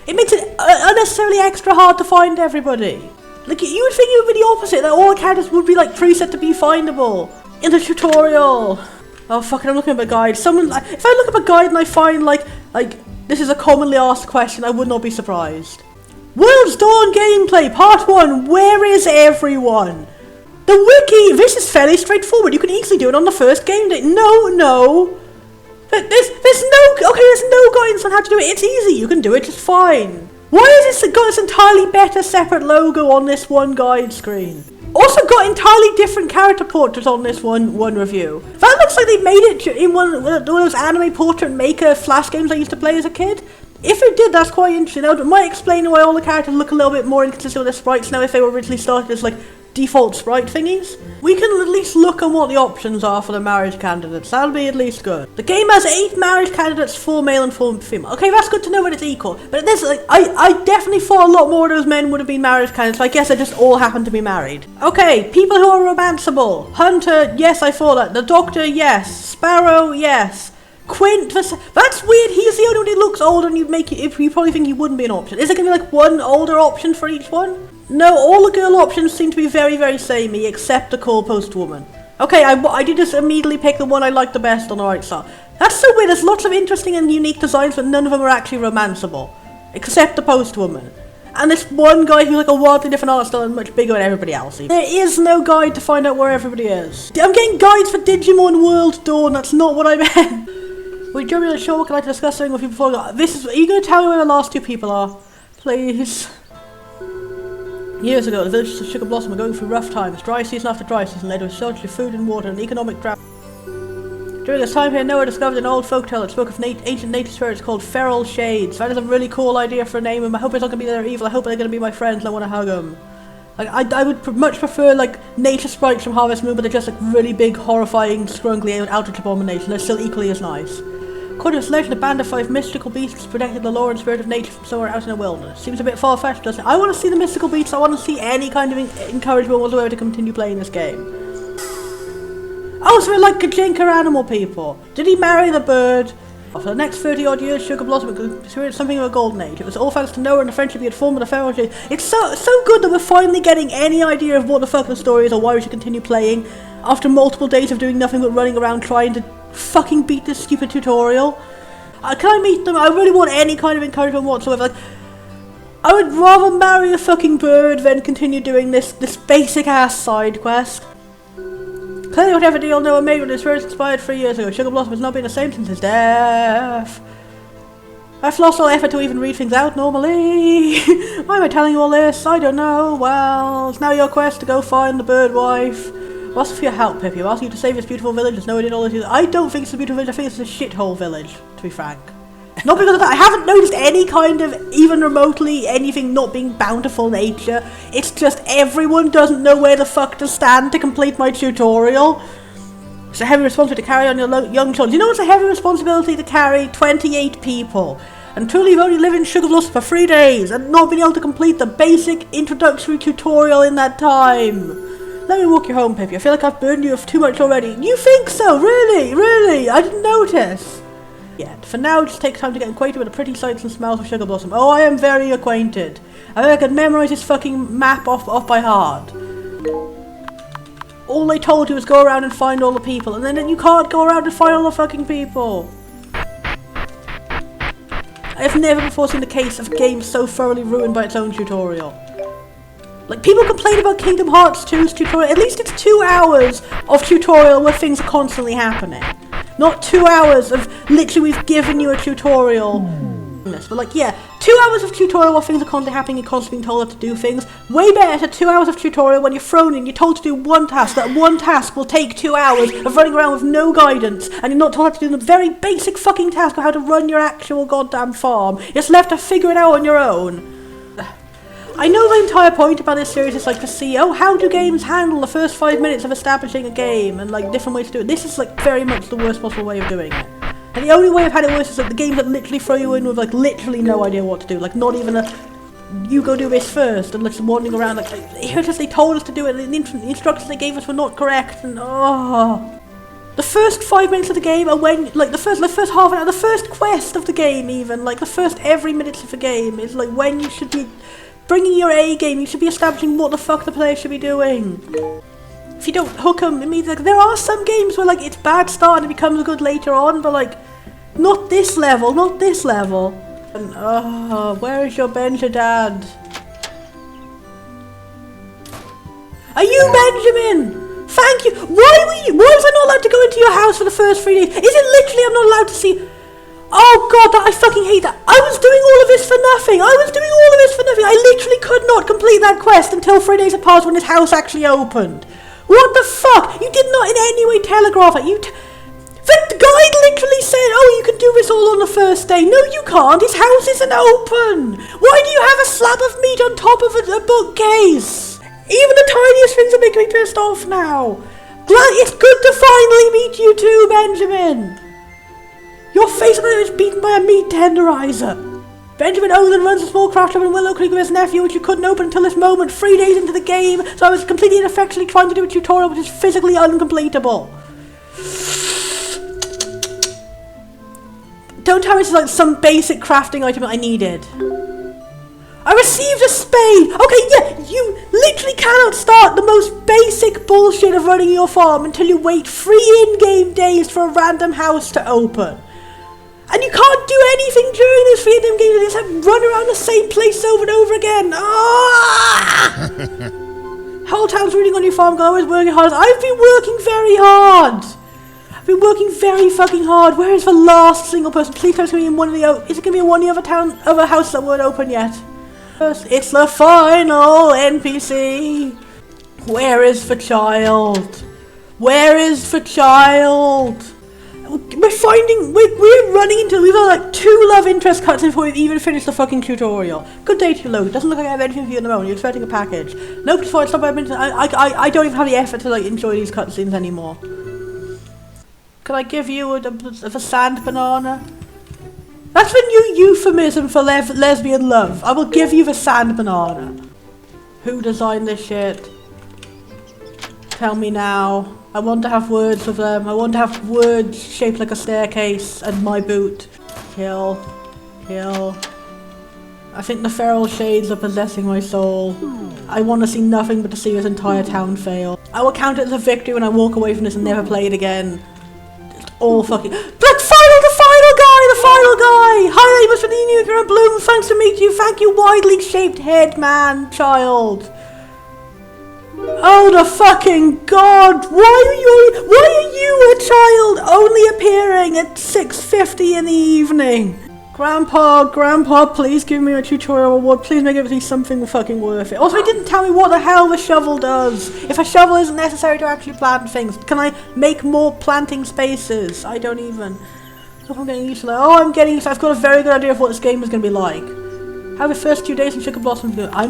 It makes it unnecessarily extra hard to find everybody. Like, you would think it would be the opposite, that all the characters would be, like, preset to be findable in the tutorial. Oh, fuck it, I'm looking at a guide. If I look up a guide and I find, like, this is a commonly asked question, I would not be surprised. World's Dawn gameplay, part 1, where is everyone? The wiki, this is fairly straightforward. You can easily do it on the first game day. No. There's no guidance on how to do it. It's easy, you can do it just fine. Why has this got this entirely better separate logo on this one guide screen? Also got entirely different character portraits on this one review. That looks like they made it in one of those anime portrait maker flash games I used to play as a kid. If it did, that's quite interesting. That might explain why all the characters look a little bit more inconsistent with their sprites now if they were originally started as like default sprite thingies. We can at least look at what the options are for the marriage candidates. That'll be at least good. The game has 8 marriage candidates, 4 male and 4 female. Okay, that's good to know when it's equal. But this, like, I definitely thought a lot more of those men would have been marriage candidates. So I guess they just all happen to be married. Okay, people who are romanceable. Hunter, yes, I thought that. The Doctor, yes. Sparrow, yes. Quint, that's weird. He's the only one who looks older, and you probably think he wouldn't be an option. Is there gonna be like one older option for each one? No, all the girl options seem to be very, very samey, except the Core Post Woman. Okay, I did just immediately pick the one I liked the best on the right side. That's so weird. There's lots of interesting and unique designs, but none of them are actually romanceable, except the Post Woman. And this one guy who's like a wildly different art style and much bigger than everybody else. There is no guide to find out where everybody is. I'm getting guides for Digimon World Dawn. That's not what I meant. Wait, Jeremy, I'm sure can I discuss something with you before? Are you going to tell me where the last 2 people are? Please. Years ago, the villagers of Sugar Blossom were going through rough times. Dry season after dry season led to a shortage of food and water and economic drought. During this time here, Noah discovered an old folktale that spoke of ancient nature spirits called feral shades. That is a really cool idea for a name, and I hope it's not going to be their evil. I hope they're going to be my friends and I want to hug them. Like, I would much prefer, like, nature sprites from Harvest Moon, but they're just, like, really big, horrifying, scrunkly Eldritch abominations. They're still equally as nice. According to this legend, a band of 5 mystical beasts protected the lore and spirit of nature from somewhere out in the wilderness. Seems a bit far-fetched, doesn't it? I want to see the mystical beasts. I want to see any kind of encouragement whatsoever to continue playing this game. Oh, so they're like Kajinka animal people. Did he marry the bird? For the next 30-odd years, Sugar Blossom experienced something of a golden age. It was all thanks to Noah and the friendship he had formed with the feral shade. It's so good that we're finally getting any idea of what the fuck the story is or why we should continue playing after multiple days of doing nothing but running around trying to fucking beat this stupid tutorial. Can I meet them? I really want any kind of encouragement whatsoever. Like, I would rather marry a fucking bird than continue doing this basic ass side quest. Clearly whatever deal Noah made with his first expired 3 years ago. Sugar Blossom has not been the same since his death. I've lost all effort to even read things out normally. Why am I telling you all this? I don't know. Well, it's now your quest to go find the bird wife. I'm asking for your help, Pippi. I'm asking you to save this beautiful village as Noah did all this. I don't think it's a beautiful village. I think it's a shithole village, to be frank. Not because of that. I haven't noticed any kind of, even remotely, anything not being bountiful nature. It's just everyone doesn't know where the fuck to stand to complete my tutorial. It's a heavy responsibility to carry on your young children. You know it's a heavy responsibility to carry 28 people. And truly you've only lived in Sugar Blossom for 3 days and not been able to complete the basic introductory tutorial in that time. Let me walk you home, Pippi. I feel like I've burdened you with too much already. You think so? Really? Really? I didn't notice. Yeah, for now, just take time to get acquainted with the pretty sights and smells of Sugar Blossom. Oh, I am very acquainted. I think I could memorize this fucking map off by heart. All they told you was go around and find all the people, and then you can't go around and find all the fucking people. I have never before seen the case of a game so thoroughly ruined by its own tutorial. Like, people complain about Kingdom Hearts 2's tutorial. At least it's 2 hours of tutorial where things are constantly happening. Not 2 hours of literally we've given you a tutorial. But like, yeah, 2 hours of tutorial while things are constantly happening and constantly being told how to do things. Way better 2 hours of tutorial when you're thrown in, you're told to do one task. That one task will take 2 hours of running around with no guidance, and you're not told how to do the very basic fucking task of how to run your actual goddamn farm. You're just left to figure it out on your own. I know the entire point about this series is like to see, oh, how do games handle the first 5 minutes of establishing a game and like different ways to do it. This is like very much the worst possible way of doing it. And the only way I've had it worse is like the games that literally throw you in with like literally no idea what to do. Like not even a, you go do this first and like wandering around like, here it is, they told us to do it and the instructions they gave us were not correct and oh. The first 5 minutes of the game are when, like, the first half an hour, the first quest of the game even, like, the first every minute of the game is, like, when you should be bringing your A game, you should be establishing what the fuck the player should be doing. If you don't hook them, it means, like, there are some games where, like, it's bad start and it becomes good later on, but, like, not this level, not this level. And, where is your Benja dad? Are you Benjamin? Thank you! Why was I not allowed to go into your house for the first 3 days? Is it literally I'm not allowed to see? Oh god, I fucking hate that. I was doing all of this for nothing. I literally could not complete that quest until 3 days had passed when his house actually opened. What the fuck? You did not in any way telegraph it. The guide literally said, oh, you can do this all on the first day. No, you can't. His house isn't open. Why do you have a slab of meat on top of a bookcase? Even the tiniest things are making me pissed off now. It's good to finally meet you too, Benjamin. Your face is beaten by a meat tenderizer. Benjamin Olin runs a small craft shop in Willow Creek with his nephew, which you couldn't open until this moment, 3 days into the game, so I was completely ineffectually trying to do a tutorial which is physically uncompletable. Don't tell me it's like some basic crafting item that I needed. I received a spade! Okay, yeah, you literally cannot start the most basic bullshit of running your farm until you wait 3 in-game days for a random house to open. And you can't do anything during those 3 in-game days, you just have to run around the same place over and over again. Ah! Whole town's rooting on your farm, girl, always working hard. I've been working very hard! I've been working very fucking hard. Where is the last single person? Please tell me it's going to be in one of the... Is it going to be in one of the other houses that weren't open yet? It's the final NPC. Where is the child? Where is the child? We're running into, we've got like 2 love interest cutscenes before we've even finished the fucking tutorial. Good day to you, Luke. Doesn't look like I have anything for you at the moment. You're expecting a package. Nope, before it's not about I don't even have the effort to like enjoy these cutscenes anymore. Could I give you a sand banana? That's the new euphemism for lesbian love. I will give you the sand banana. Who designed this shit? Tell me now. I want to have words with them. I want to have words shaped like a staircase and my boot. Kill. Kill. I think the feral shades are possessing my soul. I want to see nothing but to see this entire town fail. I will count it as a victory when I walk away from this and never play it again. It's all fucking... The final guy! Hi, Amos from the New Bloom. Thanks to meet you. Thank you, widely shaped head man, child. Oh, the fucking god! Why are you a child only appearing at 6:50 in the evening? Grandpa, please give me a tutorial award. Please make everything something fucking worth it. Also, he didn't tell me what the hell the shovel does. If a shovel isn't necessary to actually plant things, can I make more planting spaces? I don't even. I'm getting used to that. Oh, I'm getting used to I've got a very good idea of what this game is going to be like. How the first 2 days in Sugar Blossom go? I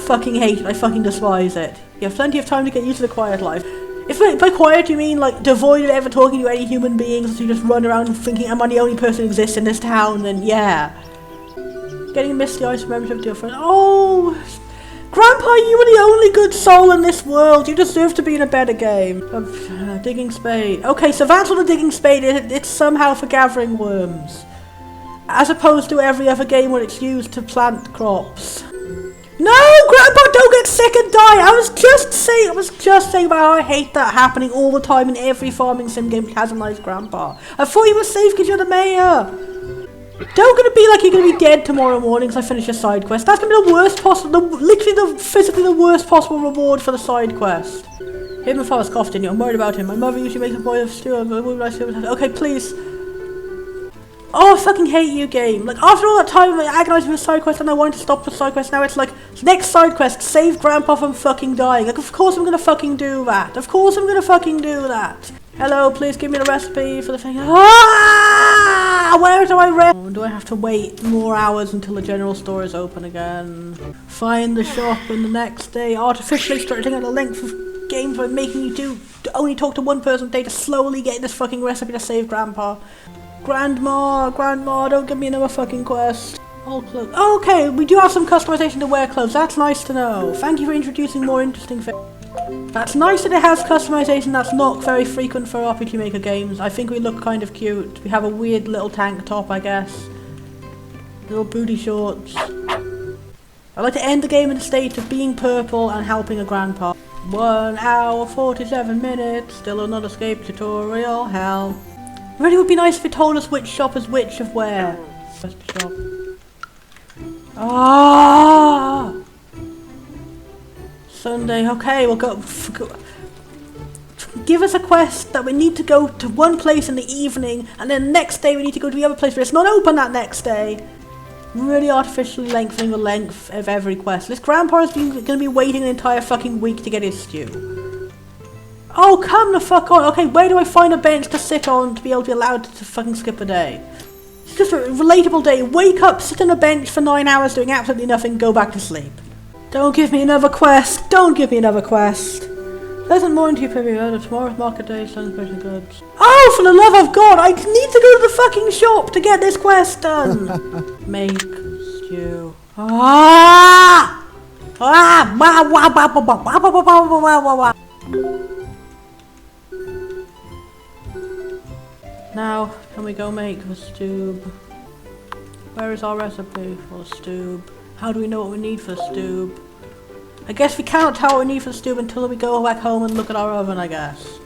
fucking hate it. I fucking despise it. You have plenty of time to get used to the quiet life. If by quiet you mean like devoid of ever talking to any human beings, so you just run around thinking am I the only person who exists in this town, then yeah. Getting Misty Ice membership to your friend. Oh, Grandpa, you were the only good soul in this world. You deserve to be in a better game. Digging spade. Okay, so that's what a digging spade is. It's somehow for gathering worms. As opposed to every other game where it's used to plant crops. No, Grandpa, don't get sick and die. I was just saying about how I hate that happening all the time in every farming sim game which has a nice grandpa. I thought you were safe because you're the mayor. Don't gonna be like you're gonna be dead tomorrow morning because I finish your side quest. That's gonna be the worst possible, physically the worst possible reward for the side quest. Him and father's coughed in you. I'm worried about him. My mother usually makes a boil of stew. Okay, please. Oh, I fucking hate you, game. Like, after all that time I agonizing with side quest and I wanted to stop the side quest, now it's like, next side quest, save Grandpa from fucking dying. Like, of course I'm gonna fucking do that. Of course I'm gonna fucking do that. Hello, please give me the recipe for the thing. Ah! Where do I do I have to wait more hours until the general store is open again? Find the shop in the next day. Artificially stretching out the length of games by making you only talk to one person a day to slowly get this fucking recipe to save Grandpa. Grandma, don't give me another fucking quest. Old clothes. Oh, okay, we do have some customization to wear clothes. That's nice to know. Thank you for introducing more interesting things. That's nice that it has customization. That's not very frequent for RPGmaker games. I think we look kind of cute. We have a weird little tank top, I guess. Little booty shorts. I'd like to end the game in a state of being purple and helping a grandpa. 1 hour 47 minutes, still not escape tutorial, hell. It really would be nice if it told us which shop is which of where. First shop. Ah! Sunday, okay, we'll go. Give us a quest that we need to go to one place in the evening, and then the next day we need to go to the other place, but it's not open that next day. Really artificially lengthening the length of every quest. This grandpa is going to be waiting an entire fucking week to get his stew. Oh, come the fuck on. Okay, where do I find a bench to sit on to be able to be allowed to fucking skip a day? It's just a relatable day. Wake up, sit on a bench for 9 hours doing absolutely nothing, go back to sleep. Don't give me another quest. Don't give me another quest. Pleasant morning to you, Pippi. Tomorrow's market day, selling special goods. Oh, for the love of God, I need to go to the fucking shop to get this quest done. Make stew. Ah! Ah! Wah, wah, wah, wah, wah, wah, wah, wah, wah, wah. Now, can we go make the stew? Where is our recipe for the stew? How do we know what we need for the stew? I guess we cannot tell what we need for the stew until we go back home and look at our oven, I guess.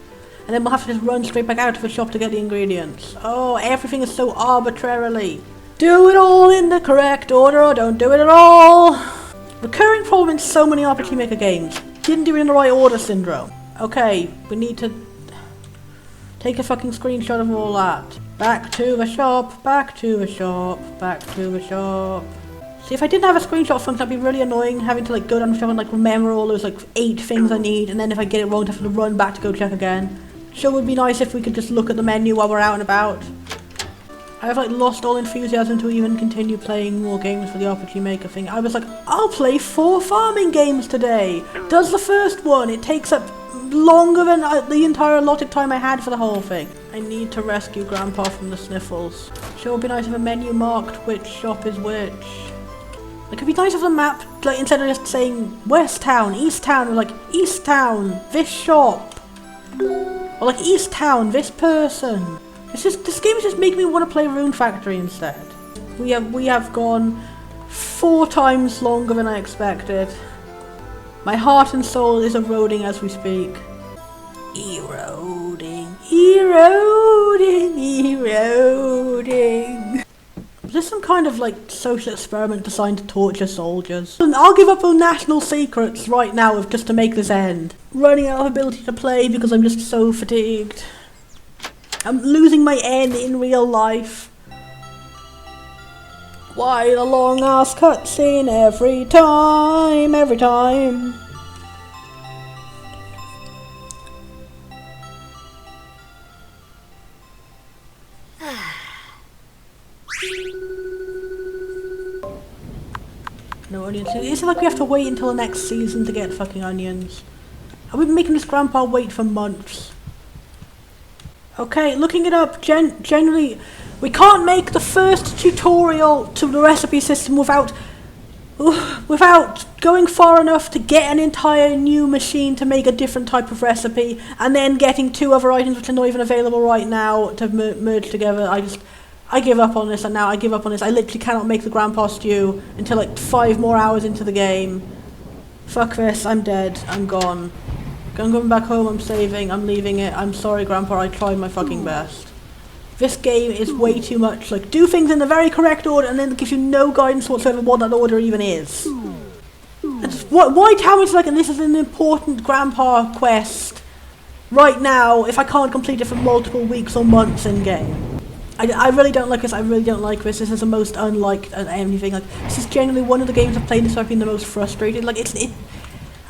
And then we'll have to just run straight back out to the shop to get the ingredients. Oh, everything is so arbitrarily. Do it all in the correct order or don't do it at all. Recurring problem in so many RPGmaker games. Didn't do it in the right order syndrome. Okay, we need to take a fucking screenshot of all that. Back to the shop, back to the shop, back to the shop. See, if I didn't have a screenshot function, that'd be really annoying, having to like go down the shop and like remember all those like 8 things I need, and then if I get it wrong, to have to run back to go check again. Sure would be nice if we could just look at the menu while we're out and about. I have like lost all enthusiasm to even continue playing more games for the RPGmaker thing. I was like, I'll play 4 farming games today. Does the first one, it takes up longer than the entire allotted time I had for the whole thing. I need to rescue Grandpa from the sniffles. Sure would be nice if a menu marked which shop is which. It could be nice if the map, like, instead of just saying West Town, East Town, or like East Town, this shop, or like East Town, this person. This game is just making me want to play Rune Factory instead. We have gone 4 times longer than I expected. My heart and soul is eroding as we speak. Eroding, eroding, eroding. Is this some kind of like social experiment designed to torture soldiers? I'll give up on national secrets right now just to make this end. Running out of ability to play because I'm just so fatigued. I'm losing my N in real life. Why the long ass cutscene every time, every time? No onions. Is it like we have to wait until the next season to get fucking onions? Are we making this grandpa wait for months? Okay, looking it up, generally, we can't make the first tutorial to the recipe system without going far enough to get an entire new machine to make a different type of recipe, and then getting 2 other items which are not even available right now to merge together. I give up on this, and now I give up on this. I literally cannot make the grandpa stew until like 5 more hours into the game. Fuck this, I'm dead, I'm gone. I'm going back home, I'm saving, I'm leaving it. I'm sorry Grandpa, I tried my fucking best. This game is way too much, like, do things in the very correct order and then it gives you no guidance whatsoever what that order even is. Why tell me it's like, and this is an important Grandpa quest right now if I can't complete it for multiple weeks or months in game? I really don't like this, I really don't like this. This is the most unlike anything. Like, this is genuinely one of the games I've played this I've been the most frustrated. Like,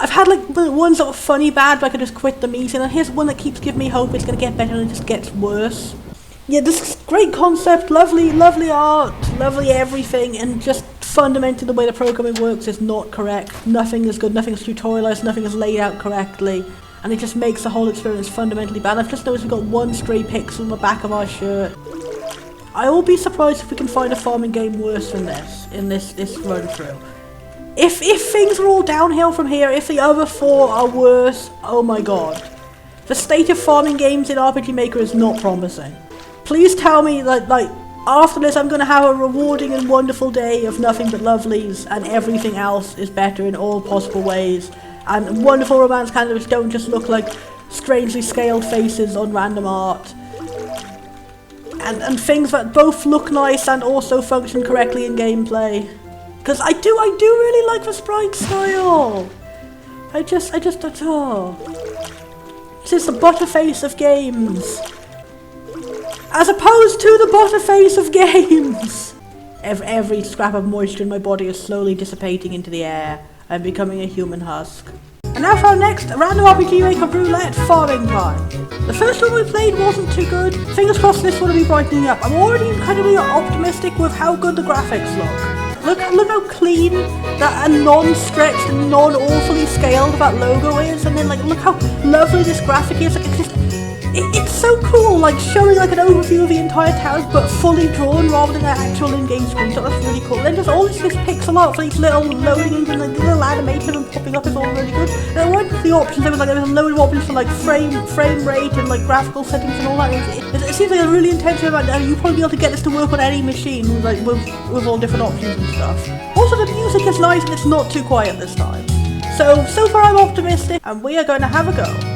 I've had like the ones that were funny bad, but I could just quit the meeting, and here's one that keeps giving me hope it's gonna get better and it just gets worse. Yeah, this is great concept, lovely art, lovely everything, and just fundamentally the way the programming works is not correct. Nothing is good, nothing is tutorialized, nothing is laid out correctly, and it just makes the whole experience fundamentally bad. I've just noticed we've got 1 stray pixel on the back of our shirt. I will be surprised if we can find a farming game worse than this in this run through. If things are all downhill from here, if the other 4 are worse, oh my god. The state of farming games in RPG Maker is not promising. Please tell me that, like, after this I'm going to have a rewarding and wonderful day of nothing but lovelies and everything else is better in all possible ways. And wonderful romance candidates don't just look like strangely scaled faces on random art. And things that both look nice and also function correctly in gameplay. Because I do really like the sprite style. I just adore. This is the butterface of games. As opposed to the butterface of games! Every scrap of moisture in my body is slowly dissipating into the air. I'm becoming a human husk. And now for our next random RPG Maker Roulette farming time. The first one we played wasn't too good. Fingers crossed this one will be brightening up. I'm already incredibly optimistic with how good the graphics look. Look how clean that and non-stretched and non-awfully scaled that logo is, and then like look how lovely this graphic is. Like, it's so cool, like showing like an overview of the entire town, but fully drawn rather than an actual in-game screenshot. That's really cool. Then there's all this pixel art for these little loading and like little animation and popping up is all really good. And I went to the options. There was a load of options for like frame rate and like graphical settings and all that. It seems like a really intensive amount. You probably be able to get this to work on any machine with all different options and stuff. Also, the music is nice and it's not too quiet this time. So far I'm optimistic, and we are going to have a go.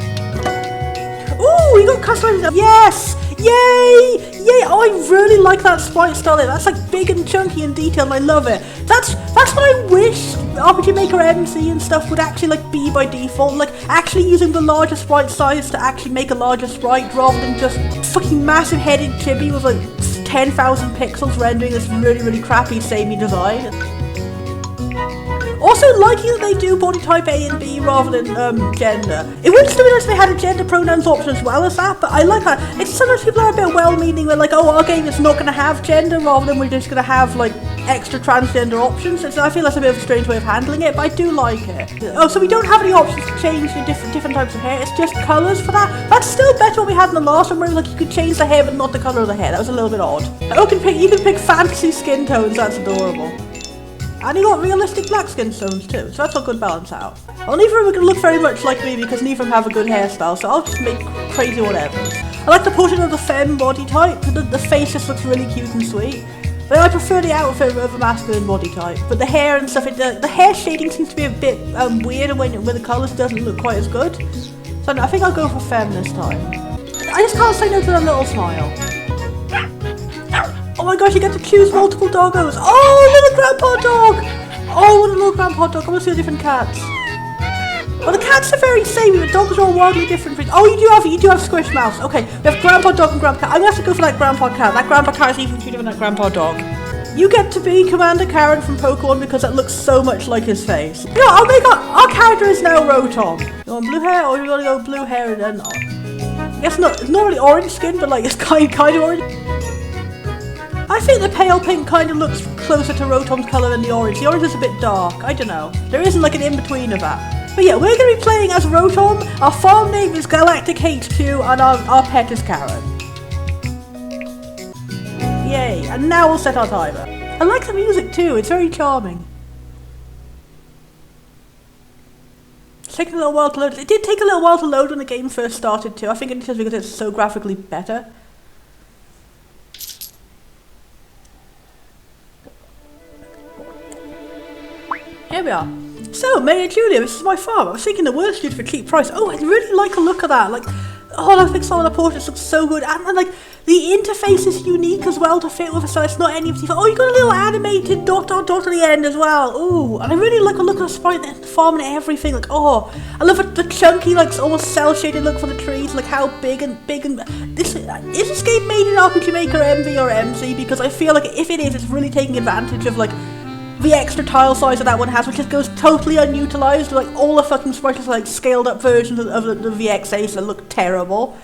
Ooh, we got customized. Yes! Yay! Yay! Oh, I really like that sprite style. That's like big and chunky and detailed, and I love it. That's what I wish RPG Maker MC and stuff would actually like be by default. Like actually using the larger sprite size to actually make a larger sprite rather than just fucking massive headed chibi with like 10,000 pixels rendering this really crappy samey design. Also liking that they do body type A and B rather than gender. It would still be nice if they had a gender pronouns option as well as that, but I like that. It's sometimes people are a bit well-meaning, they're like, oh, our game is not going to have gender rather than we're just going to have like extra transgender options. I feel that's a bit of a strange way of handling it, but I do like it. Oh, so we don't have any options to change the different types of hair, it's just colours for that. That's still better what we had in the last one where like you could change the hair but not the colour of the hair. That was a little bit odd. Oh, you can pick fantasy skin tones, that's adorable. And you got realistic black skin tones too, so that's a good balance out. Well, neither of them can look very much like me because neither of them have a good hairstyle, so I'll just make crazy whatever. I like the portrait of the femme body type, the face just looks really cute and sweet. But I prefer the outfit of a masculine body type. But the hair and stuff, the hair shading seems to be a bit weirder when the colours doesn't look quite as good. So I think I'll go for femme this time. I just can't say no to that little smile. Oh my gosh, you get to choose multiple doggos. Oh, little grandpa dog! Oh, what a little grandpa dog. I want to see the different cats. Well, the cats are very samey, but dogs are all wildly different things. Oh, you do have Squishmallows. Okay, we have grandpa dog and grandpa cat. I'm going to have to go for that grandpa cat. That grandpa cat is even cuter than that grandpa dog. You get to be Commander Karen from Pokemon because that looks so much like his face. You know, I'll make our character is now Rotom. You want blue hair, or you want to go blue hair and then I guess it's not really orange skin, but like it's kind of orange. I think the pale pink kind of looks closer to Rotom's colour than the orange. The orange is a bit dark, I don't know. There isn't like an in-between of that. But yeah, we're going to be playing as Rotom, our farm name is Galactic HQ, and our pet is Karen. Yay, and now we'll set our timer. I like the music too, it's very charming. It's taken a little while to load. It did take a little while to load when the game first started too. I think it's just because it's so graphically better. Here we are. So, May and Julia, this is my farm. I was thinking the worst dude for a cheap price. Oh, I really like the look of that. Like, oh, I think some of the portraits look so good. And like, the interface is unique as well to fit with it, so it's not any of the... Oh, you got a little animated dot at the end as well. Ooh, and I really like the look of the sprite, the farm and everything. Like, oh, I love the chunky, like, almost cel-shaded look for the trees. Like, how big and... Is this game made in RPG Maker MV or MC? Because I feel like if it is, it's really taking advantage of, like, the extra tile size that one has, which just goes totally unutilized. Like all the fucking sprites are like scaled up versions of the VXAs that look terrible.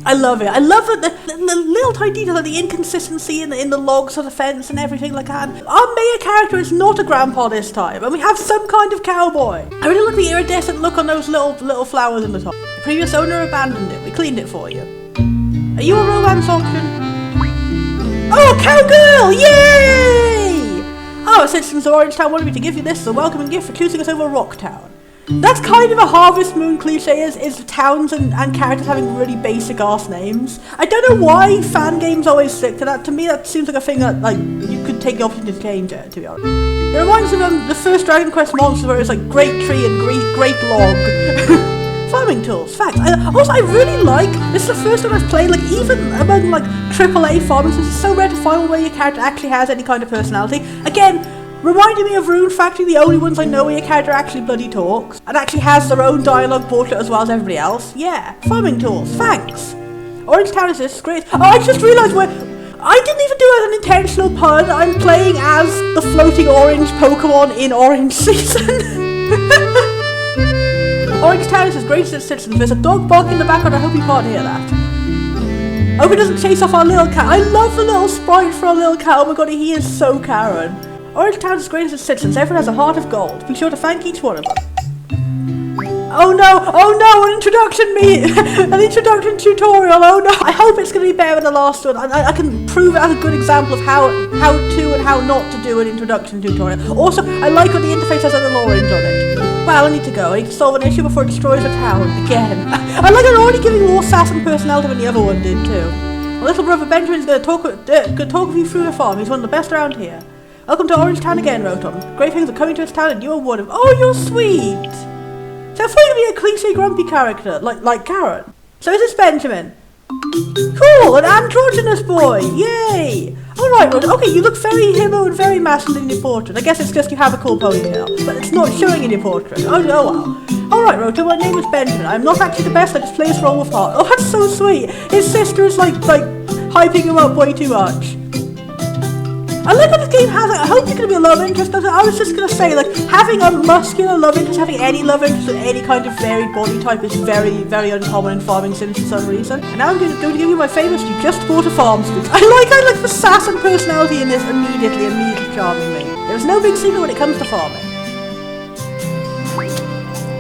I love it. I love it. The little tiny details, like the inconsistency in the logs of the fence and everything like that. Our main character is not a grandpa this time, and we have some kind of cowboy. I really like the iridescent look on those little flowers in the top. The previous owner abandoned it. We cleaned it for you. Are you a romance auction? Oh, cowgirl! Yay! Hello, citizens of Orangetown, wanted me to give you this as a welcoming gift for choosing us over Rocktown. That's kind of a Harvest Moon cliche, is towns and characters having really basic ass names. I don't know why fan games always stick to that. To me, that seems like a thing that, like, you could take the opportunity to change it, to be honest. It reminds me of the first Dragon Quest monster where it's like Great Tree and Great Log. Farming tools, facts. I really like, this is the first time I've played, like, even among, like, AAA farming sims, it's so rare to find where your character actually has any kind of personality. Again, reminding me of Rune Factory, the only ones I know where your character actually bloody talks, and actually has their own dialogue portrait as well as everybody else. Yeah, farming tools, thanks. Orangetown is this, great. Oh, I just realised I didn't even do an intentional pun, I'm playing as the floating orange Pokemon in Orange Season. Orangetown is as great as its citizens. There's a dog barking in the background, I hope you can't hear that. I hope it doesn't chase off our little cat. I love the little sprite for our little cat, oh my god, he is so Karen. Orangetown is as great as its citizens, everyone has a heart of gold. Be sure to thank each one of them. Oh no, an introduction tutorial, oh no. I hope it's going to be better than the last one. I can prove it as a good example of how to and how not to do an introduction tutorial. Also, I like what the interface has a little orange on it. Well, I need to go. I need to solve an issue before it destroys the town again. I like it already giving more sass and personality than the other one did too. My little brother Benjamin's going to talk with you through the farm. He's one of the best around here. Welcome to Orangetown again, Rotom. Great things are coming to its town and you are one of them. Oh, you're sweet! So I thought you'd be a cliche grumpy character, like Karen. So is this Benjamin? Cool, an androgynous boy, yay! Alright, Rotom, okay, you look very himbo and very masculine in your portrait. I guess it's just you have a cool ponytail, but it's not showing in your portrait. Oh well. Alright, Rotom, my name is Benjamin. I'm not actually the best, I just play this role with heart. Oh, that's so sweet. His sister is like hyping him up way too much. I like what this game has, I hope you're going to be a love interest. I was just going to say, like, having a muscular love interest, having any love interest with any kind of varied body type is very, very uncommon in farming sims for some reason. And now I'm going to give you my famous you just bought a farm speech. I like the sass and personality in this immediately charming me. There's no big secret when it comes to farming.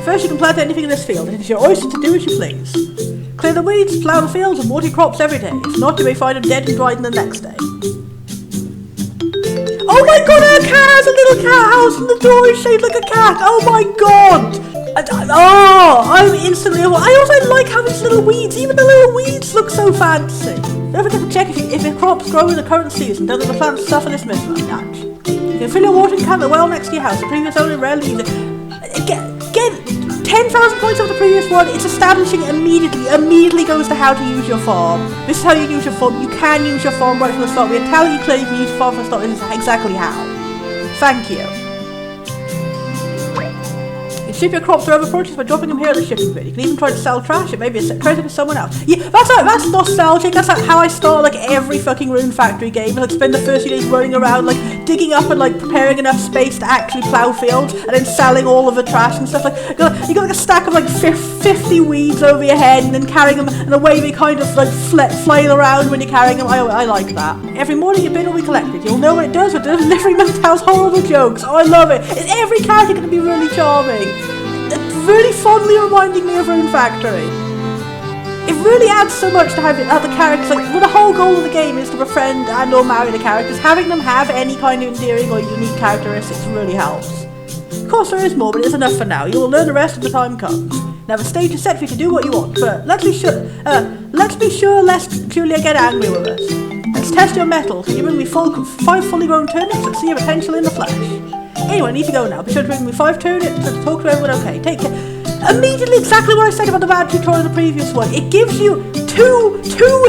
First you can plant anything in this field, it is your oyster to do as you please. Clear the weeds, plough the fields and water your crops every day. If not, you may find them dead and dried the next day. Oh my god, our cat has a little cat house and the door is shaped like a cat. Oh my god. I'm instantly... I also like how these little weeds, even the little weeds look so fancy. Don't forget to check if your crops grow in the current season. Don't let the plants suffer this mismatch. You can fill your watering can at the well next to your house. The previous owner rarely used it. Get 10,000 points of the previous one. It's establishing immediately goes to how to use your farm. This is how you use your farm. You can use your farm right from the start. We tell you clearly you can use your farm from the start. This is exactly how. Thank you. You can ship your crops or other produce by dropping them here at the shipping bin. You can even try to sell trash. It may be a credit to someone else. Yeah, that's nostalgic. That's how I start like every fucking Rune Factory game. Like spend the first few days running around like digging up and like preparing enough space to actually plough fields and then selling all of the trash and stuff. Like you got like a stack of like 50 weeds over your head and then carrying them and the way they kind of like flail around when you're carrying them. I like that. Every morning your bin will be collected. You'll know what it does, but the delivery man tells horrible jokes. Oh, I love it. Is every character going to be really charming? It's really fondly reminding me of Rune Factory. It really adds so much to have the characters, like, well, the whole goal of the game is to befriend and or marry the characters. Having them have any kind of endearing or unique characteristics really helps. Of course there is more, but it's enough for now. You will learn the rest as the time comes. Now the stage is set for you to do what you want, but let's be sure lest Julia get angry with us. Let's test your mettle. Can you bring me 5 fully grown turnips and see your potential in the flesh? Anyway, I need to go now. Be sure to bring me 5 turnips and talk to everyone okay. Take care. Immediately exactly what I said about the bad tutorial in the previous one. It gives you two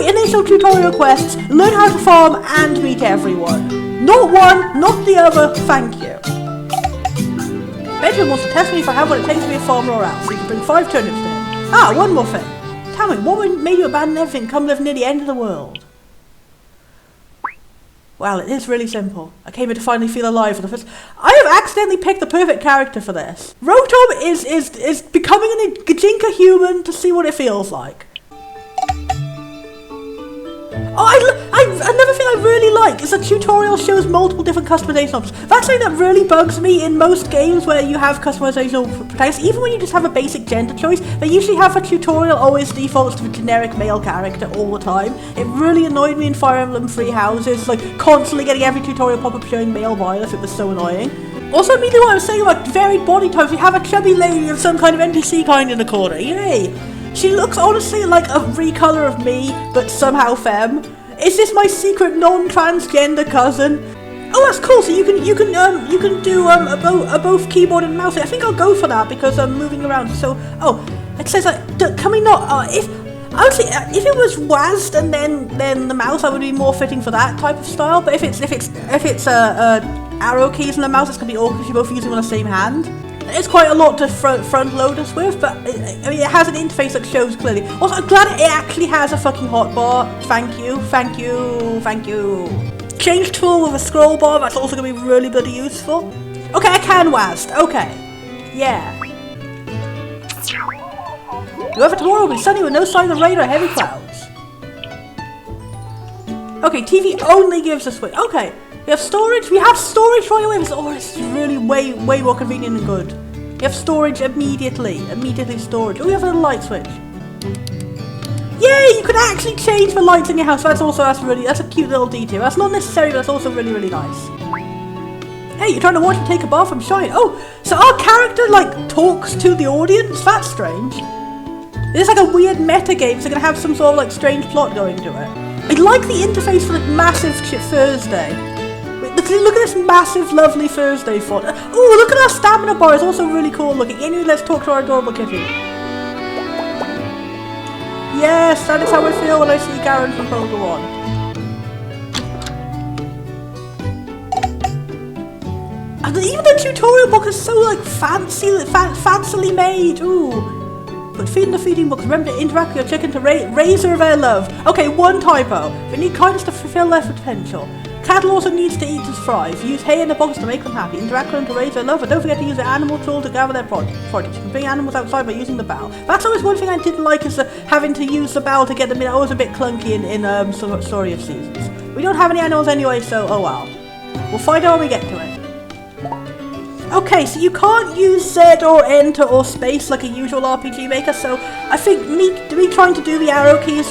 initial tutorial quests. Learn how to farm and meet everyone. Not one, not the other. Thank you. Benjamin wants to test me if I have what it takes to be a farmer or else. So you can bring 5 turnips to him. Ah, one more thing. Tell me, what made you abandon everything and come live near the end of the world? Well, it is really simple. I came here to finally feel alive for the first... I have accidentally picked the perfect character for this. Rotom is becoming a Gajinka human to see what it feels like. Oh, Another thing I really like is the tutorial shows multiple different customization options. That's something that really bugs me in most games where you have customizational protectors. Even when you just have a basic gender choice, they usually have a tutorial always defaults to a generic male character all the time. It really annoyed me in Fire Emblem Three Houses, like constantly getting every tutorial pop-up showing male violence. It was so annoying. Also, immediately what I was saying about varied body types, we have a chubby lady of some kind of NPC kind in the corner. Yay! She looks honestly like a recolor of me, but somehow femme. Is this my secret non-transgender cousin? Oh, that's cool. So you can do a both keyboard and mouse. I think I'll go for that because I'm moving around. So it says can we not if honestly if it was WASD and then the mouse, I would be more fitting for that type of style. But if it's arrow keys and the mouse, it's gonna be awkward because you're both using on the same hand. It's quite a lot to front load us with, but I mean, it has an interface that shows clearly. Also, I'm glad it actually has a fucking hotbar. Thank you. Change tool with a scroll bar, that's also going to be really bloody useful. Okay, I can WASD. Okay. Yeah. The weather tomorrow will be sunny with no sign of rain or heavy clouds. Okay, TV only gives us weight. Okay. We have storage. We have storage right away. This is really way more convenient and good. We have storage immediately. Immediately storage. Oh, we have a light switch. Yay! You can actually change the lights in your house. That's a cute little detail. That's not necessary, but that's also really nice. Hey, you're trying to watch me take a bath? I'm shy. Oh, so our character like talks to the audience. That's strange. This is like a weird meta game. So they're gonna have some sort of like strange plot going to it. I like the interface for like massive Thursday. Look at this massive, lovely Thursday font. Oh, look at our stamina bar. It's also really cool looking. Anyway, let's talk to our adorable kitty. Yes, that is how I feel when I see Garen from Pokemon. And even the tutorial book is so like fancily made. Ooh. But feeding the feeding book. Remember to interact with your chicken to raise her their love. Okay, one typo. We need kindness to fulfill their potential. Cattle also needs to eat and thrive. Use hay in the box to make them happy. Interact with them to raise their love, and don't forget to use the animal tool to gather their produce. You can bring animals outside by using the bow. That's always one thing I didn't like, is having to use the bow to get them in. That was a bit clunky in Story of Seasons. We don't have any animals anyway, so oh well. We'll find out when we get to it. Okay, so you can't use Z or Enter or space like a usual RPGmaker, so I think me trying to do the arrow keys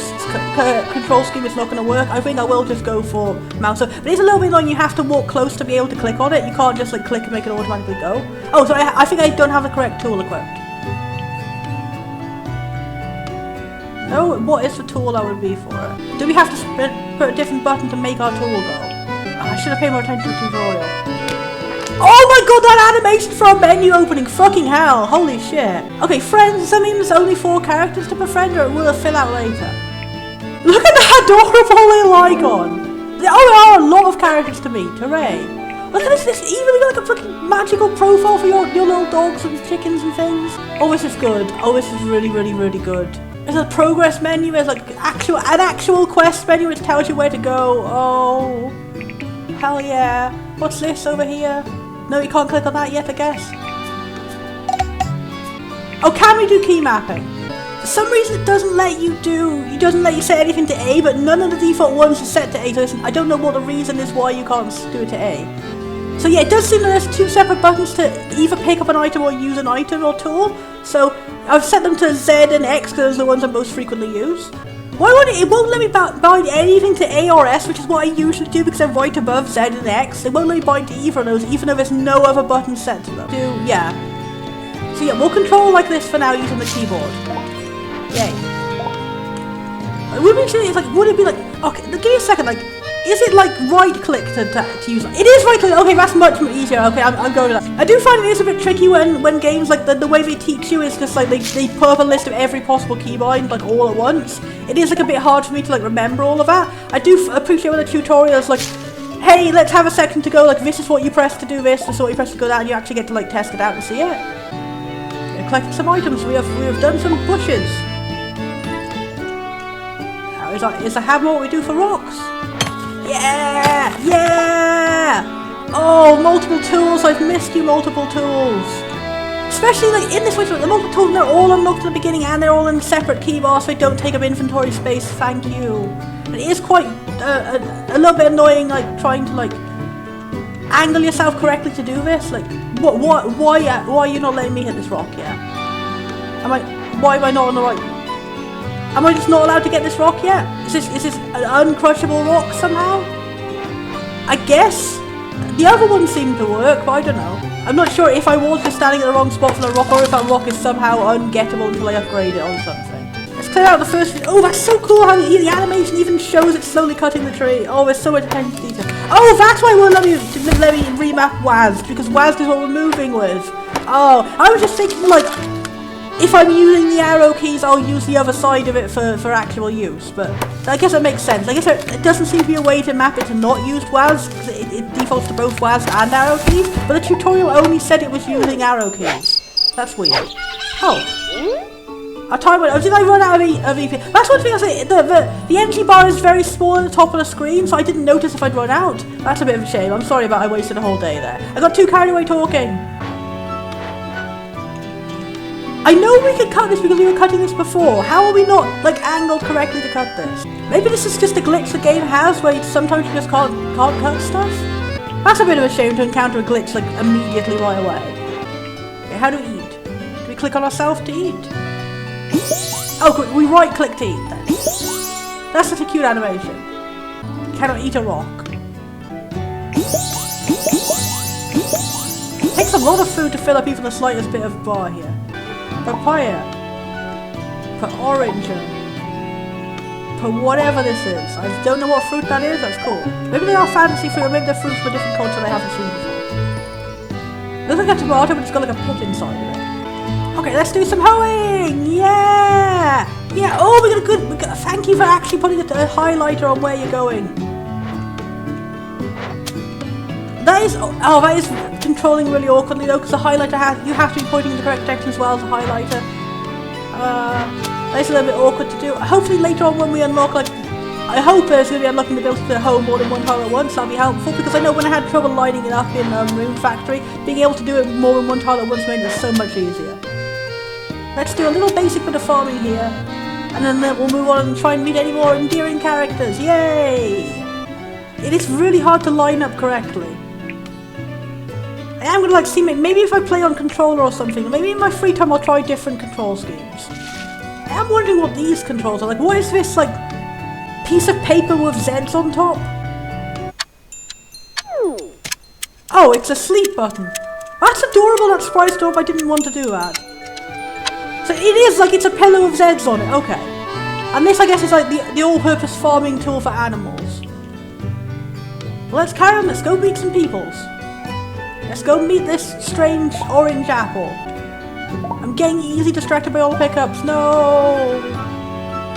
control scheme is not going to work. I think I will just go for mouse. But it's a little bit annoying. You have to walk close to be able to click on it. You can't just like click and make it automatically go. Oh, so I think I don't have the correct tool equipped. Oh, what is the tool that would be for it? Do we have to put a different button to make our tool go? Oh, I should have paid more attention to the tutorial. Oh my god, that animation for a menu opening, fucking hell, holy shit. Okay, friends, does that mean there's only 4 characters to befriend, or will it fill out later? Look at that adorable little icon. There are a lot of characters to meet, hooray. Look at this even like a fucking magical profile for your little dogs and chickens and things. Oh, this is good. Oh, this is really good. There's a progress menu, there's like an actual quest menu which tells you where to go. Oh, hell yeah. What's this over here? No, you can't click on that yet, I guess. Oh, can we do key mapping? For some reason it doesn't let you set anything to A, but none of the default ones are set to A, so listen, I don't know what the reason is why you can't do it to A. So yeah, it does seem that there's 2 separate buttons to either pick up an item or use an item or tool. So I've set them to Z and X because those are the ones I most frequently use. Why won't it won't let me bind anything to A or S, which is what I usually do because they're right above Z and X. It won't let me bind to either of those, even though there's no other button set to them. Yeah. So yeah, we'll control like this for now using the keyboard. Yay. Would it be like, okay, give me a second, like, is it like right click to use? It is right click. Okay, that's much easier. Okay, I'm going with that. I do find it is a bit tricky when games like the way they teach you is just like they put up a list of every possible keybind like all at once. It is like a bit hard for me to like remember all of that. I do appreciate when the tutorial is like, hey, let's have a second to go. Like this is what you press to do this. This is what you press to go that, and you actually get to like test it out and see it. Yeah, collected some items. We have done some bushes. Now is a hammer what we do for rocks? Yeah! Yeah! Oh, multiple tools! I've missed you, multiple tools! Especially like in this way, the multiple tools, they're all unlocked at the beginning and they're all in separate key bars, so they don't take up inventory space. Thank you. And it is quite a little bit annoying, like trying to like angle yourself correctly to do this. Like, why are you not letting me hit this rock yet? Why am I not on the right? Am I just not allowed to get this rock yet? Is this an uncrushable rock somehow? I guess. The other one seemed to work, but I don't know. I'm not sure if I was just standing at the wrong spot for the rock or if that rock is somehow ungettable until I upgrade it on something. Let's clear out the first. Oh, that's so cool how the animation even shows it slowly cutting the tree. Oh, there's so much attention to detail. Oh, that's why we'll let me remap WASD, because WASD is what we're moving with. Oh, I was just thinking like, if I'm using the arrow keys, I'll use the other side of it for actual use, but I guess that makes sense. I guess it doesn't seem to be a way to map it to not use WASD, because it defaults to both WASD and arrow keys, but the tutorial only said it was using arrow keys. That's weird. Oh. Did I run out of EP? That's one thing I say, the entry bar is very small at the top of the screen, so I didn't notice if I'd run out. That's a bit of a shame. I'm sorry about I wasted a whole day there. I got too carried away talking. I know we could cut this because we were cutting this before. How are we not, like, angled correctly to cut this? Maybe this is just a glitch the game has where sometimes you just can't cut stuff? That's a bit of a shame to encounter a glitch, like, immediately right away. Okay, how do we eat? Do we click on ourselves to eat? Oh, good. We right-click to eat, then. That's such a cute animation. Cannot eat a rock. It takes a lot of food to fill up even the slightest bit of bar here. Papaya, put orange in, put whatever this is. I don't know what fruit that is, that's cool. Maybe they are fantasy fruit, or maybe they're fruits from a different culture I haven't seen before. Looks like a tomato, but it's got like a pit inside of it. Okay, let's do some hoeing! Yeah! Yeah, oh, thank you for actually putting a highlighter on where you're going. That is controlling really awkwardly though, because the highlighter you have to be pointing in the correct direction as well as the highlighter. That's a little bit awkward to do. Hopefully later on when we unlock, like, I hope there's going to be unlocking the ability to home more than one tile at once. That'll be helpful, because I know when I had trouble lining it up in Moon Factory, being able to do it more than one tile at once made it so much easier. Let's do a little basic bit of farming here, and then we'll move on and try and meet any more endearing characters. Yay! It is really hard to line up correctly. I am going to like see, maybe if I play on controller or something, maybe in my free time I'll try different control schemes. I am wondering what these controls are like. What is this, like, piece of paper with Z's on top? Oh, it's a sleep button. That's adorable, that surprised up. I didn't want to do that. So it is like it's a pillow with Z's on it, okay. And this I guess is like the all-purpose farming tool for animals. Well, let's carry on, let's go meet some peoples. Let's go meet this strange orange apple. I'm getting easily distracted by all the pickups. No!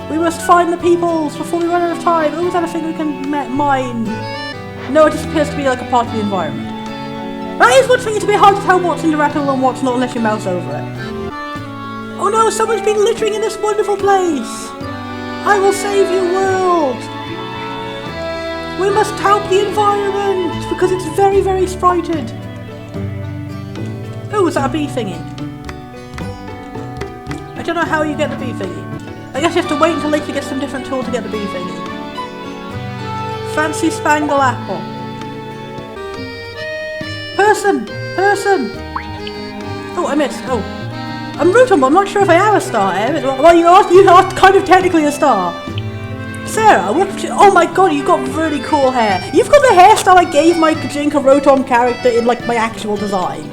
We must find the peoples before we run out of time. Oh, is that a thing we can mine? No, it just appears to be like a part of the environment. That is one thing, it's a bit hard to tell what's interactable and what's not unless you mouse over it. Oh no, someone's been littering in this wonderful place! I will save you, world! We must help the environment because it's very, very sprited. Oh, is that a bee thingy? I don't know how you get the bee thingy. I guess you have to wait until later to get some different tool to get the bee thingy. Fancy spangle apple. Person! Person! Oh, I missed. Oh. I'm Rotom, I'm not sure if I am a star, eh? Well, you are kind of technically a star. Sarah, oh my god, you've got really cool hair. You've got the hairstyle I gave my Kajinka Rotom character in, like, my actual design.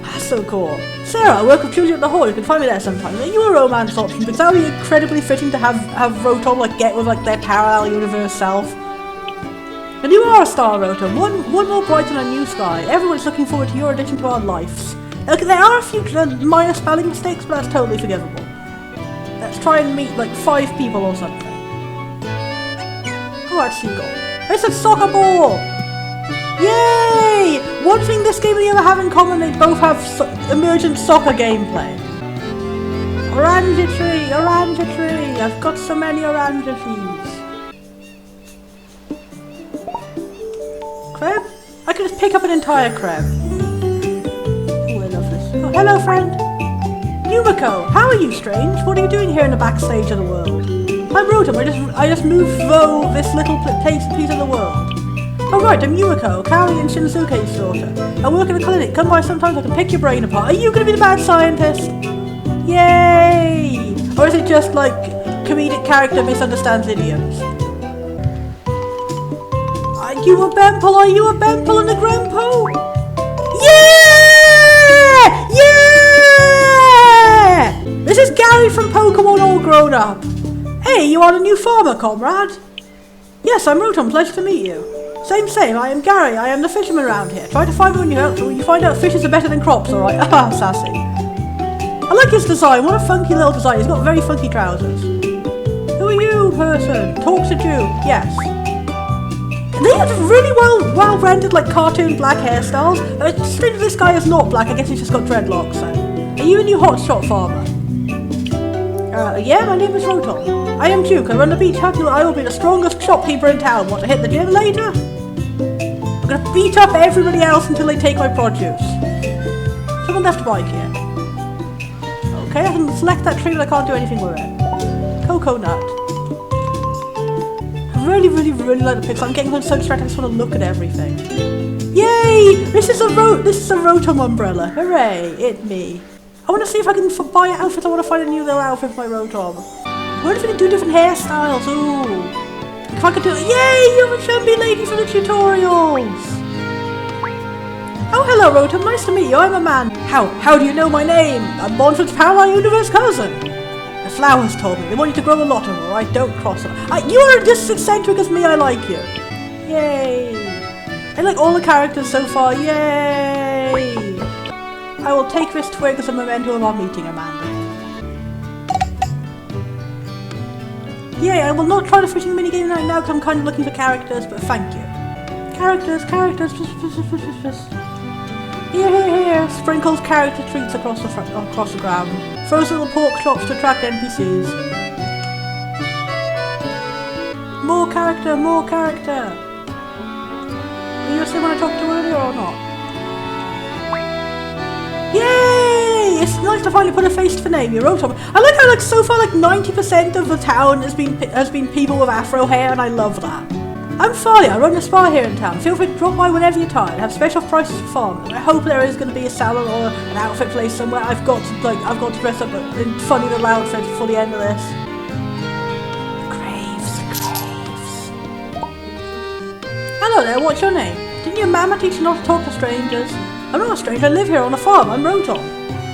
That's so cool. Sarah, I work with Children at the Hall. You can find me there sometimes. Are you a romance option? Because that would be incredibly fitting to have Rotom, like, get with, like, their parallel universe self. And you are a star, Rotom. One more bright in a new sky. Everyone's looking forward to your addition to our lives. Okay, there are a few minor spelling mistakes, but that's totally forgivable. Let's try and meet, like, 5 people or something. Oh, that's seagull. It's a soccer ball! Yay! One thing this game and the other have in common, they both have emergent soccer gameplay. Oranja tree, oranja tree. I've got so many oranja trees. Crab? I could just pick up an entire crab. Oh, I love this. Oh, hello friend. Yumiko, how are you, strange? What are you doing here in the backstage of the world? I'm Rotom, I just moved this little piece of the world. Oh right, I'm Yumiko, Kaori and Shinsuke's daughter. I work in a clinic, come by sometimes I can pick your brain apart. Are you gonna be the mad scientist? Yay! Or is it just like comedic character misunderstands idioms? Are you a Bemple? Are you a Bemple and a Grandpa? Yeah! Yeah! This is Gary from Pokemon all grown up. Hey, you are the new farmer, comrade? Yes, I'm Rotom, pleasure to meet you. Same, I am Gary, I am the fisherman around here. Try to find me when you help, so you find out fishes are better than crops, alright? Ah, sassy. I like his design, what a funky little design, he's got very funky trousers. Who are you, person? Talks to you, yes. They have really well rendered like cartoon black hairstyles. Strange this guy is not black, I guess he's just got dreadlocks. So. Are you a new hotshot farmer? Yeah, my name is Rotom. I am Duke, I run the beach hut, I will be the strongest shopkeeper in town. Want to hit the gym later? I'm gonna beat up everybody else until they take my produce. Someone left a bike here. Okay, I can select that tree but I can't do anything with it. Coconut. I really like the pixel. I'm getting so distracted I just want to look at everything. Yay! This is a Rotom umbrella. Hooray, it me. I want to see if I can buy outfits. I want to find a new little outfit for my Rotom. I wonder if I can do different hairstyles. Ooh. If I could do it. Yay! You're the chubby lady from the tutorials. Oh, hello, Rotom. Nice to meet you. I'm a man. How do you know my name? I'm born from Power Universe cousin. The flowers told me. They want you to grow a lot of them, alright? Don't cross them. You are just as eccentric as me. I like you. Yay. I like all the characters so far. Yay. I will take this twig as a memento of our meeting, Amanda. Yay, I will not try the fishing minigame right now because I'm kind of looking for characters, but thank you. Characters. Here. Sprinkles character treats across the ground. Throws little pork chops to attract NPCs. More character. Are you still want to talk to earlier or not? Yay! It's nice to finally put a face to the name. You're Rotom. I like how so far 90% of the town has been people with afro hair, and I love that. I'm Farley. I run a spa here in town. Feel free to drop by whenever you're tired. I have special prices for farmers. I hope there is going to be a salon or an outfit place somewhere. I've got to dress up in funny little outfits before the end of this. Graves. Hello there. What's your name? Didn't your mama teach you not to talk to strangers? I'm not a stranger, I live here on a farm, I'm Rotom.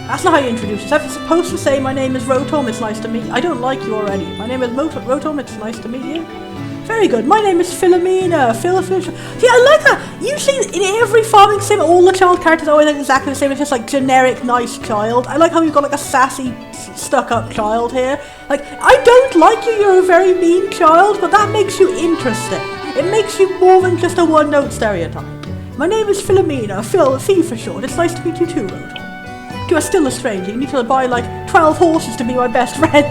That's not how you introduce yourself, you're supposed to say my name is Rotom, it's nice to meet you. I don't like you already. My name is Rotom, it's nice to meet you. Very good, my name is Philomena, See, I like that. Usually in every farming sim, all the child characters are always exactly the same, it's just generic, nice child. I like how you've got a sassy, stuck-up child here. I don't like you, you're a very mean child, but that makes you interesting. It makes you more than just a one-note stereotype. My name is Philomena, Fee for short. It's nice to meet you too, Rotom. You are still a stranger. You need to buy 12 horses to be my best friend.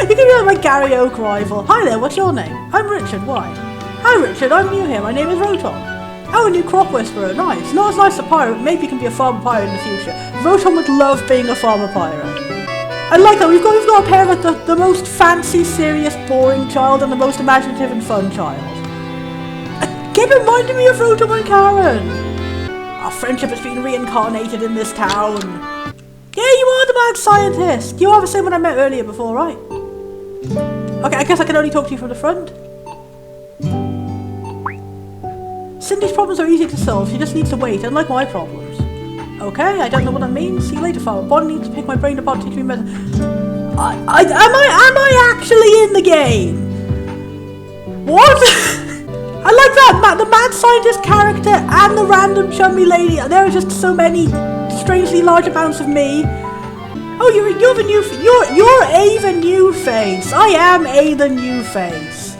You can be my Gary Oak rival. Hi there, what's your name? I'm Richard, why? Hi Richard, I'm new here. My name is Rotom. Oh, a new crop whisperer, nice. Not as nice as a pirate, maybe you can be a farmer pirate in the future. Rotom would love being a farmer pirate. I like that. We've got a pair of the most fancy, serious, boring child and the most imaginative and fun child. Keep reminding me of Rotom and Karen! Our friendship has been reincarnated in this town. Yeah, you are the mad scientist! You are the same one I met earlier before, right? Okay, I guess I can only talk to you from the front. Cindy's problems are easy to solve, she just needs to wait, unlike my problems. Okay, I don't know what that means. See you later, farmer. Bonnie needs to pick my brain apart to teach me better. Am I actually in the game? What? I like that, the mad scientist character and the random chummy lady. There are just so many strangely large amounts of me. Oh, you're the new, you're A the new face. I am A the new face.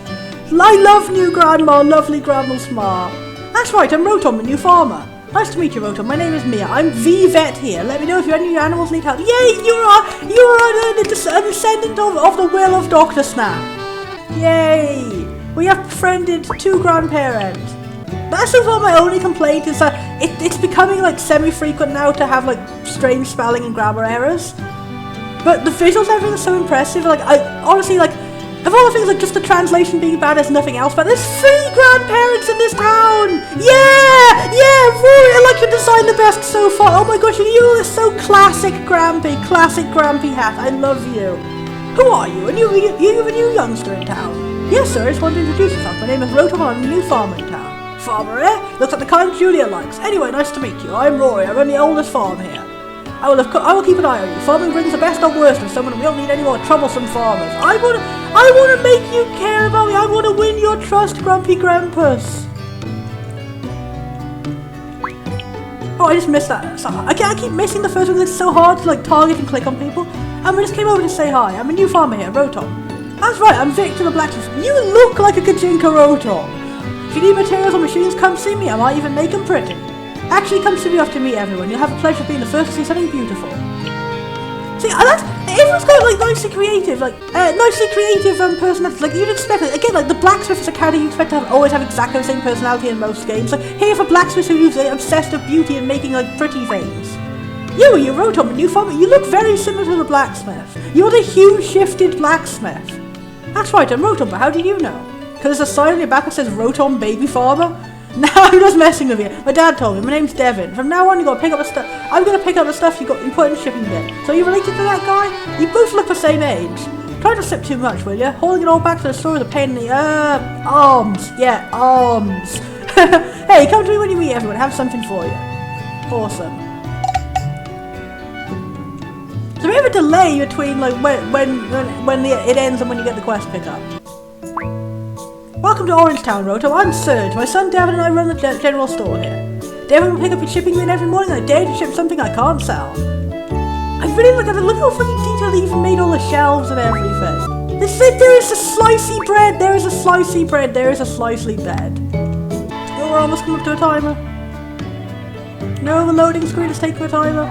I love new grandma, lovely grandma smart. That's right, I'm Rotom, the new farmer. Nice to meet you, Rotom. My name is Mia. I'm the vet here. Let me know if any animals need help. Yay, you are a descendant of the will of Dr. Snap. Yay. We have befriended 2 grandparents. That's so far my only complaint is that it's becoming like semi-frequent now to have like strange spelling and grammar errors. But the visuals and everything are so impressive. Like, I honestly, like, of all the things, like, just the translation being bad is nothing else, but there's 3 grandparents in this town! Yeah, Rory, I like your design the best so far. Oh my gosh, you are so classic Grampy hat. I love you. Who are you? You a new youngster in town? Yes, sir, I just wanted to introduce myself. My name is Rotom, I'm a new farmer in town. Farmer, eh? Looks like the kind Julia likes. Anyway, nice to meet you. I'm Rory, I run the oldest farm here. I will keep an eye on you. Farming brings the best or worst of someone, and we don't need any more troublesome farmers. I wanna make you care about me. I wanna win your trust, Grumpy Grampus. Oh, I just missed that. Sorry. I keep missing the first one because it's so hard to like target and click on people. And we just came over to say hi. I'm a new farmer here, Rotom. That's right, I'm Victor the Blacksmith. You look like a Kajinka Rotom. If you need materials or machines, come see me. I might even make them pretty. Actually, come see me off to meet everyone. You'll have the pleasure of being the first to see something beautiful. See, everyone's got like nicely creative personalities. Like you'd expect it. Again, like the blacksmith is a character you expect to always have exactly the same personality in most games. Like here for blacksmiths who use obsessed with beauty and making like pretty things. You're Rotom, a new farmer. You look very similar to the blacksmith. You're the hue-shifted blacksmith. That's right, I'm Rotom, but how do you know? Because there's a sign on your back that says Rotom Baby Farmer? No, I'm just messing with you. My dad told me. My name's Devin. From now on, you gotta pick up the stuff. I'm gonna pick up the stuff you put in the shipping bin. So are you related to that guy? You both look the same age. Try not to sip too much, will you? Hauling it all back to the store is a pain in the arms. Yeah, arms. Hey, come to me when you meet everyone. I have something for you. Awesome. So we have a delay between like when it ends and when you get the quest pickup. Welcome to Orangetown, Rotom. I'm Serge. My son Devin and I run the general store here. Devin will pick up your shipping bin every morning and I dare to ship something I can't sell. I really look how fucking detailed they even made all the shelves and everything. There is a slicey bread. There is a slicey bread. There is a slicely bread. Oh, we're almost coming up to a timer. No, the loading screen is taking a timer.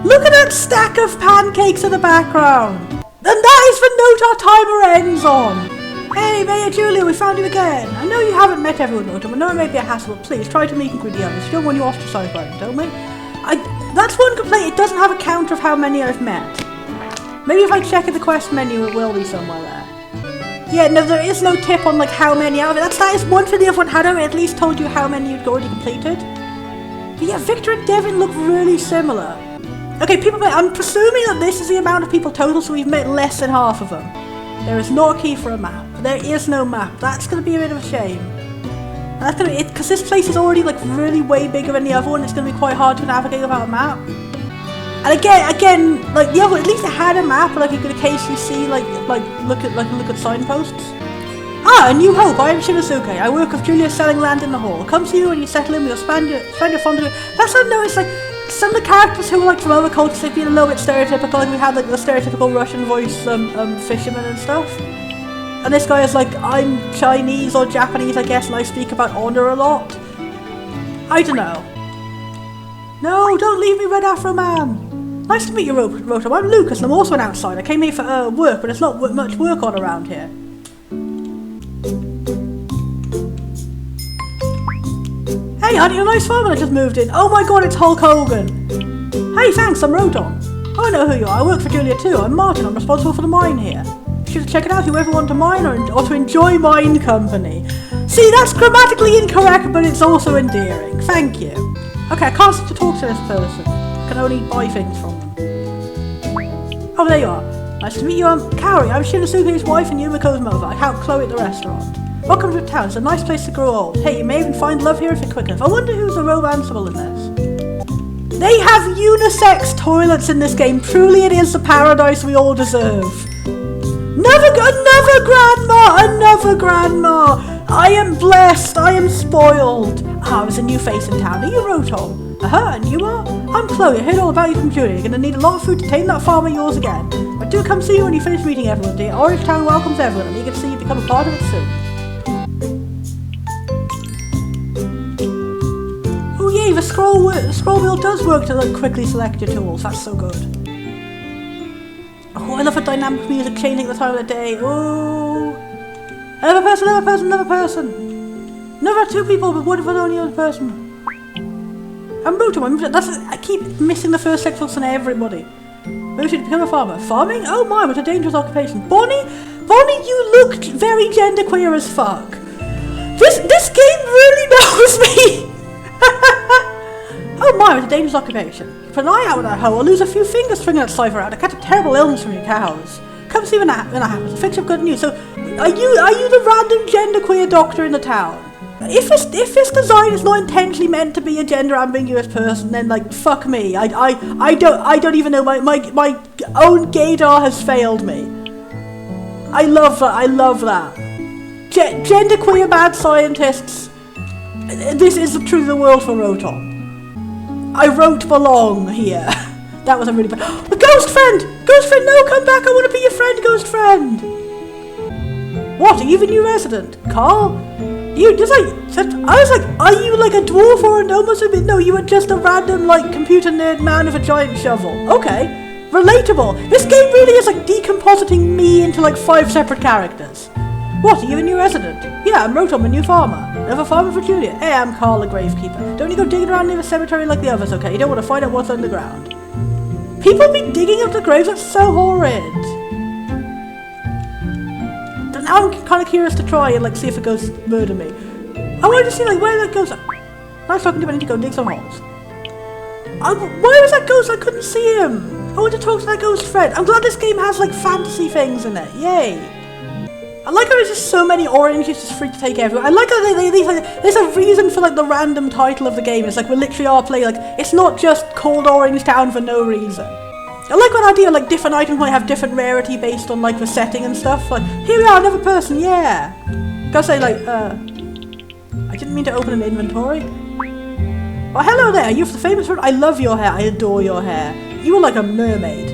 Look at that stack of pancakes in the background. And that is the note our timer ends on. Hey, Mayor Julia, we found you again. I know you haven't met everyone, Rotom. I know it may be a hassle, but please try to meet and greet the others. You don't want you ostracized by them, don't we? That's one complaint. It doesn't have a count of how many I've met. Maybe if I check in the quest menu, it will be somewhere there. Yeah, no, there is no tip on like how many out of it. That is one for the other one. Had I at least told you how many you'd already completed? But yeah, Victor and Devin look really similar. Okay, I'm presuming that this is the amount of people total, so we've met less than half of them. There is no key for a map. There is no map. That's going to be a bit of a shame. And that's going to be it, because this place is already like really way bigger than the other one. It's going to be quite hard to navigate without a map. And again, like the other one, at least it had a map, like you could occasionally see, look at signposts. Ah, A New Hope. I am Shinosuke. I work with Julia selling land in the hall. Come see you when you settle in. We'll spend your fun. That's how I know it's like. Some of the characters who are like from other cultures, they've been a little bit stereotypical. Like we had like the stereotypical Russian voice fisherman and stuff. And this guy is like, I'm Chinese or Japanese, I guess, and I speak about honor a lot. I don't know. No, don't leave me, Red Afro Man. Nice to meet you, Rotom. I'm Lucas, and I'm also an outsider. I came here for work, but there's not much work on around here. Hey, aren't you a nice farmer that just moved in? Oh my god, it's Hulk Hogan. Hey, thanks, I'm Rotom. Oh, I know who you are. I work for Julia too. I'm Martin. I'm responsible for the mine here. You should check it out if you ever want to mine or to enjoy mine company. See, that's grammatically incorrect, but it's also endearing. Thank you. Okay, I can't to talk to this person. I can only buy things from them. Oh, there you are. Nice to meet you. I'm Kaori. I'm Shinosuke's wife and Yumiko's mother. I help Chloe at the restaurant. Welcome to town. It's a nice place to grow old. Hey, you may even find love here if you're quick enough. I wonder who's the romanceable in this. They have unisex toilets in this game. Truly, it is the paradise we all deserve. Another grandma. I am blessed. I am spoiled. Ah, there's a new face in town. Are you Rotom? And you are? I'm Chloe. I heard all about you from Julia. You're going to need a lot of food to tame that farm of yours again. But do come see you when you finish meeting everyone, dear. Orangetown welcomes everyone, and you can see you become a part of it soon. Oh yay, the scroll wheel does work to like quickly select your tools. That's so good. Oh, I love the dynamic music changing at the time of the day. Oh, another person. No, there are 2 people, but what if it's only one person? I'm Rotom. I keep missing the first sentence on everybody. Motivate to become a farmer. Farming? Oh my, what a dangerous occupation. Bonnie, you look very genderqueer as fuck. This game really knows me. Oh my, what a dangerous occupation. Put an eye out with that hoe, I'll lose a few fingers stringing that cipher out. I catch a terrible illness from your cows. Come see when that happens. I'll fix up good news. So, are you the random genderqueer doctor in the town? If this design is not intentionally meant to be a gender ambiguous person, then like fuck me. I don't even know. My own gaydar has failed me. I love that. Genderqueer mad scientists. This is the truth of the world for Rotom. I wrote belong here. That was a really bad. A ghost friend! Ghost friend, no, come back! I want to be your friend, ghost friend! What? Are you the new resident? Carl? I was like, are you like a dwarf or a gnome or something? No, you were just a random like computer nerd man with a giant shovel. Okay. Relatable. This game really is like decompositing me into like 5 separate characters. What, are you a new resident? Yeah, I'm Rotom, a new farmer. Another farmer for Julia. Hey, I'm Carl, the gravekeeper. Don't you go digging around near the cemetery like the others, okay? You don't want to find out what's underground. People be digging up the graves, that's so horrid. Now I'm kind of curious to try and like see if it goes murder me. I wanted to see like where that goes. Nice talking to you, I need to go dig some holes. Where was that ghost? I couldn't see him. I want to talk to that ghost friend. I'm glad this game has like fantasy things in it. Yay. I like how there's just so many oranges just free to take everywhere. I like how there's a reason for like the random title of the game. It's like we literally are playing like it's not just Cold Orange Town for no reason. I like that idea like different items might have different rarity based on like the setting and stuff. Like here we are, another person, yeah. Gotta say like I didn't mean to open an inventory. Oh hello there, you're the famous one. I love your hair, I adore your hair. You are like a mermaid.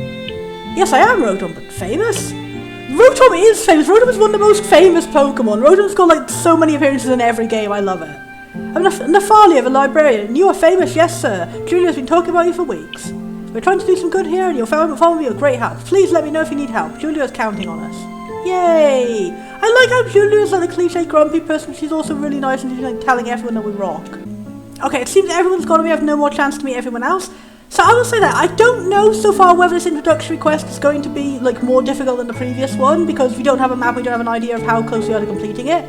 Yes I am Rotom, but famous? Rotom is famous. Rotom is one of the most famous Pokemon. Rotom's got like so many appearances in every game. I love it. I'm Nephalia, the librarian. You are famous, yes sir. Julia's been talking about you for weeks. We're trying to do some good here and you'll find me a great help. Please let me know if you need help. Julia's counting on us. Yay! I like how Julia's like a cliche grumpy person. She's also really nice and she's like telling everyone that we rock. Okay, it seems everyone's gone and we have no more chance to meet everyone else. So I will say that I don't know so far whether this introductory quest is going to be like more difficult than the previous one because we don't have a map, we don't have an idea of how close we are to completing it.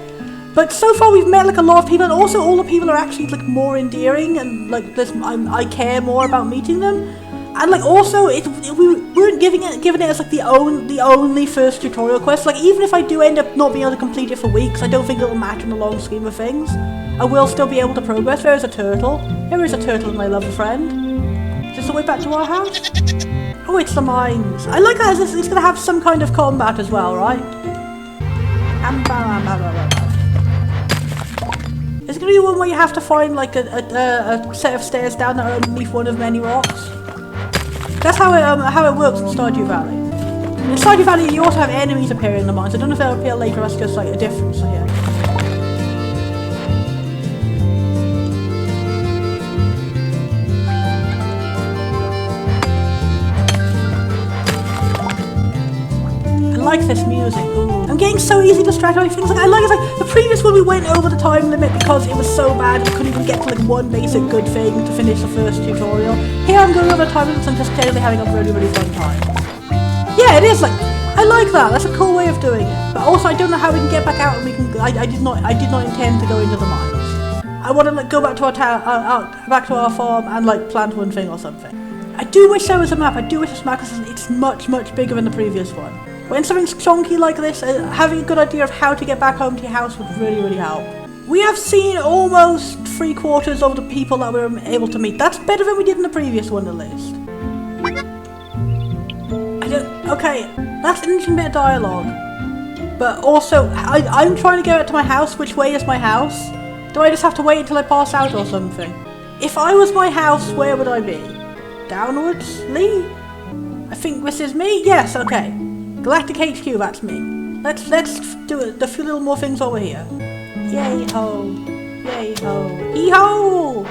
But so far we've met like a lot of people and also all the people are actually like more endearing and like I care more about meeting them. And like also we weren't giving it as like the only first tutorial quest. Like even if I do end up not being able to complete it for weeks, I don't think it'll matter in the long scheme of things. I will still be able to progress. There is a turtle. There is a turtle my lovely friend. Is this the way back to our house? Oh, it's the mines. I like that it's going to have some kind of combat as well, right? Is it going to be one where you have to find like a set of stairs down that are underneath one of many rocks? That's how it works in Stardew Valley. In Stardew Valley, you also have enemies appearing in the mines. I don't know if they'll appear later. That's just like a difference here. I like this music. Ooh. I'm getting so easily distracted by things. Like I like it's like the previous one we went over the time limit because it was so bad we couldn't even get to like one basic good thing to finish the first tutorial. Here I'm going over the time limits and just generally having a really fun time. Yeah, it is like I like that. That's a cool way of doing it. But also I don't know how we can get back out and we can. I did not intend to go into the mines. I want to like go back to our town, back to our farm and like plant one thing or something. I do wish there was a map. I do wish this map because it's much bigger than the previous one. When something's chonky like this, having a good idea of how to get back home to your house would really help. We have seen almost 3/4 of the people that we were able to meet. That's better than we did in the previous one at least. Okay, that's an interesting bit of dialogue. But also, I'm trying to get out to my house. Which way is my house? Do I just have to wait until I pass out or something? If I was my house, where would I be? Downwards? Lee? I think this is me? Yes, okay. Galactic HQ, that's me. Let's do a few little more things over here. Yay ho! Yay ho! Hee ho!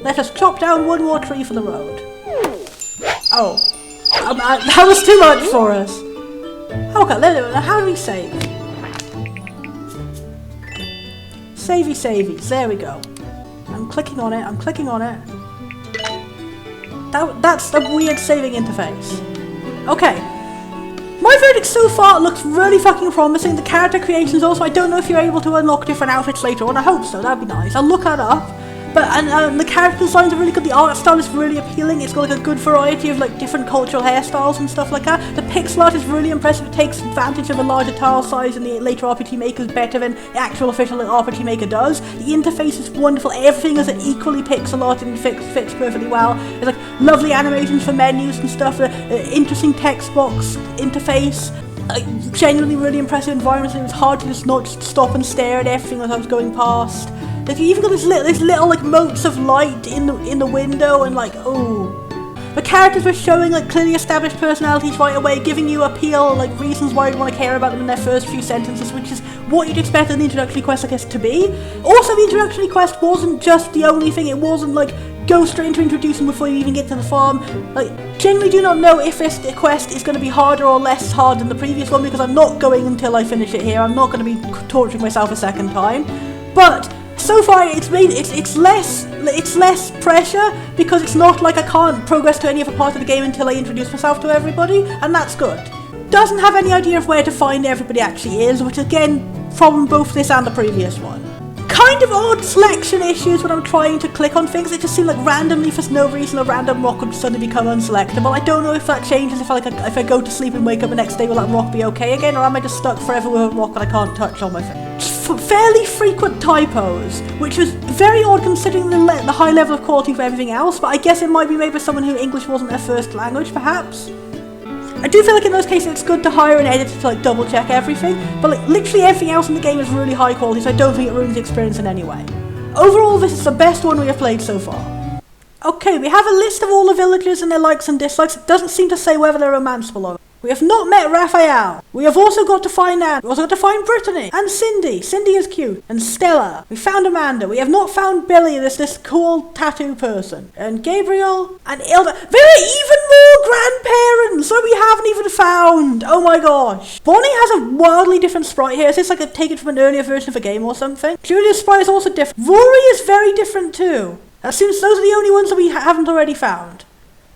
Let us chop down one more tree for the road. Oh, that was too much for us. Okay, how do we save? Savies, there we go. I'm clicking on it, That's a weird saving interface. Okay. My verdict so far looks really fucking promising. The character creations also, I don't know if you're able to unlock different outfits later on. I hope so, that'd be nice. I'll look that up. But and the character designs are really good. The art style is really appealing. It's got like a good variety of like different cultural hairstyles and stuff like that. The pixel art is really impressive. It takes advantage of a larger tile size and the later RPG Maker is better than the actual official RPG Maker does. The interface is wonderful. Everything is equally pixel art and fits perfectly well. There's like lovely animations for menus and stuff. Interesting text box interface. Genuinely really impressive environments. It was hard to just stop and stare at everything as I was going past. Like you even got this little like motes of light in the window, and like, oh, the characters were showing like clearly established personalities right away, giving you appeal, like reasons why you'd want to care about them in their first few sentences, which is what you'd expect an introductory quest, I guess, to be. Also, the introductory quest wasn't just the only thing. It wasn't like go straight into introducing before you even get to the farm. Like, genuinely do not know if this quest is going to be harder or less hard than the previous one, because I'm not going until I finish it here. I'm not going to be torturing myself a second time, but so far it's less pressure, because it's not like I can't progress to any other part of the game until I introduce myself to everybody, and that's good. Doesn't have any idea of where to find everybody actually is, which again, problem both this and the previous one. Kind of odd selection issues when I'm trying to click on things. It just seemed like randomly, for no reason, a random rock would suddenly become unselectable. I don't know if that changes if I go to sleep and wake up the next day, will that rock be okay again, or am I just stuck forever with a rock that I can't touch on my face? Fairly frequent typos, which was very odd considering the high level of quality of everything else, but I guess it might be made by someone who English wasn't their first language, perhaps. I do feel like in those cases it's good to hire an editor to like double check everything, but like literally everything else in the game is really high quality, so I don't think it ruins the experience in any way. Overall, this is the best one we have played so far. Okay, we have a list of all the villagers and their likes and dislikes. It doesn't seem to say whether they're romanceable or not. We have not met Raphael. We have also got to find Anne. We also got to find Brittany. And Cindy. Cindy is cute. And Stella. We found Amanda. We have not found Billy, this cool tattoo person. And Gabriel. And Ilda. There are even more grandparents that we haven't even found. Oh my gosh. Bonnie has a wildly different sprite here. Is this like a taken from an earlier version of a game or something? Julia's sprite is also different. Rory is very different too. That seems those are the only ones that we haven't already found.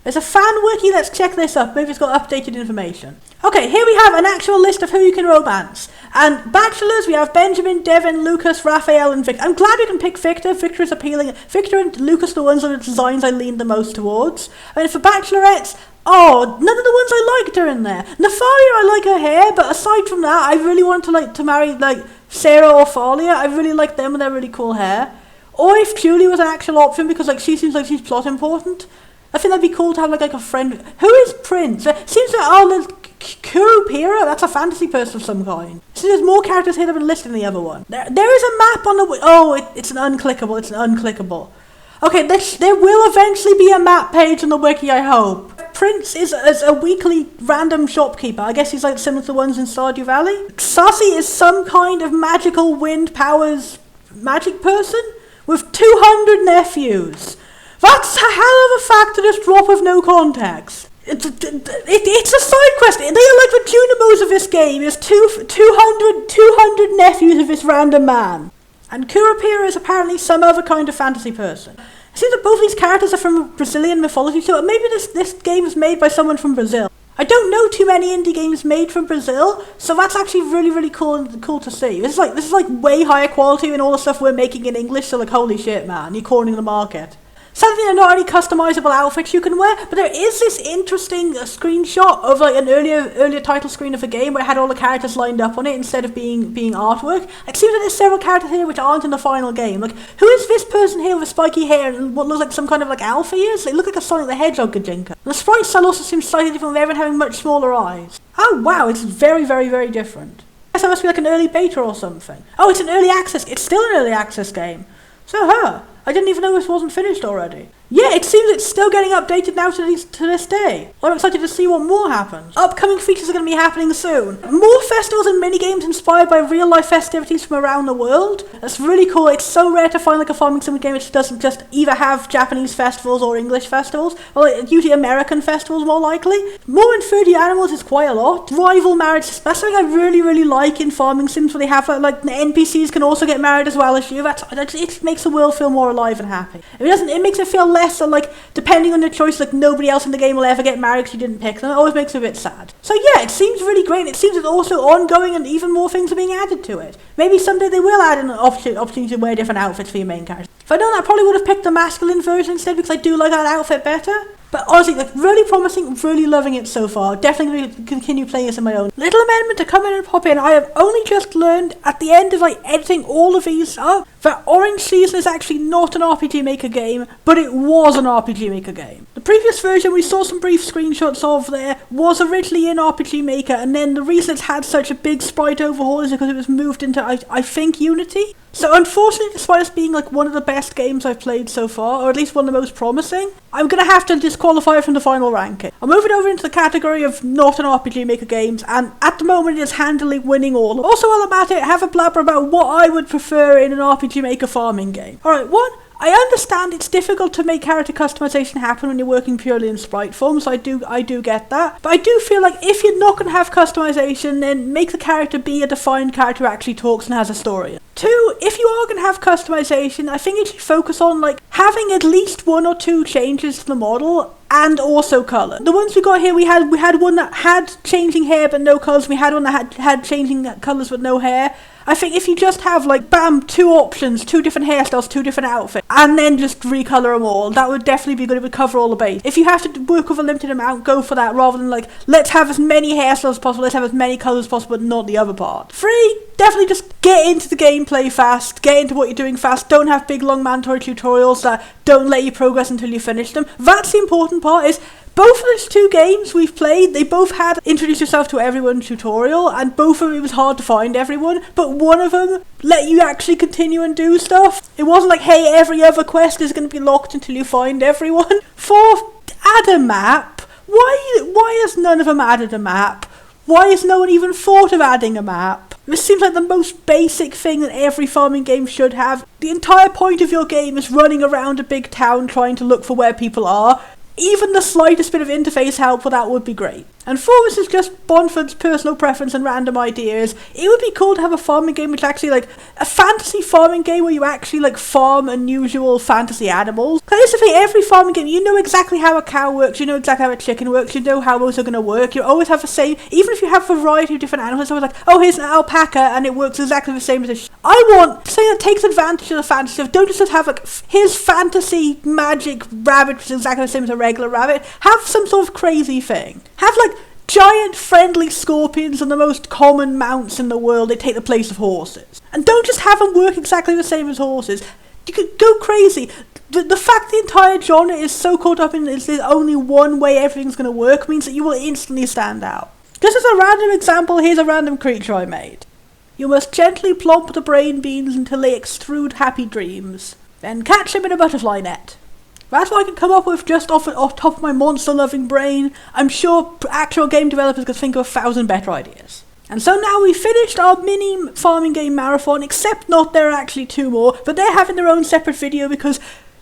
There's a fan wiki, let's check this up, maybe it's got updated information. Okay, here we have an actual list of who you can romance. And bachelors, we have Benjamin, Devin, Lucas, Raphael, and Victor. I'm glad we can pick Victor. Victor is appealing. Victor and Lucas are the ones are the designs I leaned the most towards. And for bachelorettes, oh, none of the ones I liked are in there. Nathalia, I like her hair, but aside from that, I really want to marry like Sarah or Thalia. I really like them with their really cool hair. Or if Julie was an actual option, because like she seems like she's plot important. I think that'd be cool to have like a friend. Who is Prince? Seems like there's Kurupira. That's a fantasy person of some kind. So there's more characters here that have been listed in the other one. There is a map on the. Oh, it's an unclickable. It's an unclickable. Okay, there will eventually be a map page on the wiki, I hope. Prince is a weekly random shopkeeper. I guess he's like similar to the ones in Stardew Valley. Sassy is some kind of magical wind powers magic person with 200 nephews. That's a hell of a fact to just drop with no context. It's a side quest. They are like the Junimos of this game. There's 200 nephews of this random man. And Kurapira is apparently some other kind of fantasy person. It seems that both these characters are from Brazilian mythology, so maybe this game is made by someone from Brazil. I don't know too many indie games made from Brazil, so that's actually really, really cool to see. This is like way higher quality than all the stuff we're making in English, so like holy shit, man, you're cornering the market. Something they're not only customizable outfits you can wear, but there is this interesting screenshot of like an earlier title screen of a game where it had all the characters lined up on it instead of being artwork. It seems like there's several characters here which aren't in the final game. Like, who is this person here with spiky hair and what looks like some kind of like alpha ears? They look like a Sonic the Hedgehog Gajinka. The sprite style also seems slightly different with everyone having much smaller eyes. Oh wow, it's very, very, very different. I guess that must be like an early beta or something. Oh, it's an early access. It's still an early access game. So, I didn't even know this wasn't finished already. Yeah, it seems it's still getting updated now to this day. I'm excited to see what more happens. Upcoming features are going to be happening soon. More festivals and minigames inspired by real-life festivities from around the world. That's really cool. It's so rare to find like a farming sim game which doesn't just either have Japanese festivals or English festivals. Well, it's usually American festivals more likely. More than 30 animals is quite a lot. Rival marriage, that's something I really like in farming sims, where they have like the NPCs can also get married as well as you. It makes the world feel more alive and happy. If it doesn't, it makes it feel less so like depending on your choice, like nobody else in the game will ever get married because you didn't pick them. It always makes me a bit sad. So yeah, it seems really great. It seems it's also ongoing and even more things are being added to it. Maybe someday they will add an opportunity to wear different outfits for your main character. If I'd known that, I probably would have picked the masculine version instead because I do like that outfit better. But honestly, like, really promising, really loving it so far. Definitely going to continue playing this on my own. Little amendment to come in and pop in. I have only just learned at the end of like editing all of these up that Orange Season is actually not an RPG Maker game, but it was an RPG Maker game. The previous version we saw some brief screenshots of there was originally in RPG Maker, and then the reason it's had such a big sprite overhaul is because it was moved into, I think, Unity. So unfortunately, despite this being like one of the best games I've played so far, or at least one of the most promising, I'm going to have to disqualify it from the final ranking. I'm moving over into the category of not an RPG Maker games, and at the moment it is handily winning all. Also, while I'm at it, have a blabber about what I would prefer in an RPG Maker farming game. Alright, one, I understand it's difficult to make character customization happen when you're working purely in sprite form, so I do get that. But I do feel like if you're not going to have customization, then make the character be a defined character who actually talks and has a story. Two, if you are going to have customization, I think you should focus on like having at least 1 or 2 changes to the model and also colour. The ones we got here, we had one that had changing hair but no colours, we had one that had changing colours but no hair. I think if you just have like, bam, 2 options, 2 different hairstyles, 2 different outfits, and then just recolor them all, that would definitely be good. It would cover all the base. If you have to work with a limited amount, go for that, rather than like, let's have as many hairstyles as possible, let's have as many colours as possible, but not the other part. 3, definitely just get into the gameplay fast, get into what you're doing fast, don't have big long mandatory tutorials that don't let you progress until you finish them. That's the important part. Is both of those 2 games we've played, they both had introduce yourself to everyone tutorial, and both of them it was hard to find everyone, but one of them let you actually continue and do stuff. It wasn't like, hey, every other quest is going to be locked until you find everyone. 4, add a map. Why has none of them added a map? Why has no one even thought of adding a map? This seems like the most basic thing that every farming game should have. The entire point of your game is running around a big town trying to look for where people are. Even the slightest bit of interface help for that would be great. And 4, this is just Bonford's personal preference and random ideas. It would be cool to have a farming game which actually like a fantasy farming game where you actually like farm unusual fantasy animals. Because here's the thing, every farming game, you know exactly how a cow works, you know exactly how a chicken works, you know how those are going to work. You always have the same, even if you have a variety of different animals, it's always like, oh, here's an alpaca and it works exactly the same as a I want something that takes advantage of the fantasy stuff. Don't just have like, here's fantasy magic rabbit which is exactly the same as a regular rabbit. Have some sort of crazy thing. Have like giant friendly scorpions and the most common mounts in the world. They take the place of horses. And don't just have them work exactly the same as horses. You could go crazy. The fact the entire genre is so caught up in there's only one way everything's going to work means that you will instantly stand out. Just as a random example, here's a random creature I made. You must gently plomp the brain beans until they extrude happy dreams. Then catch them in a butterfly net. That's what I can come up with just off top of my monster-loving brain. I'm sure actual game developers could think of 1,000 better ideas. And so now we've finished our mini farming game marathon, except not there are actually 2 more, but they're having their own separate video because,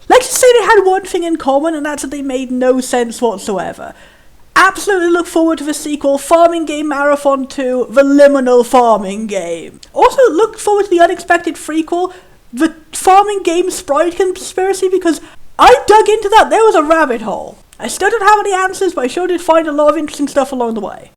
let's just say they had one thing in common, and that's that they made no sense whatsoever. Absolutely look forward to the sequel, Farming Game Marathon 2, The Liminal Farming Game. Also look forward to the unexpected prequel, The Farming Game Sprite Conspiracy, because I dug into that. There was a rabbit hole. I still don't have any answers, but I sure did find a lot of interesting stuff along the way.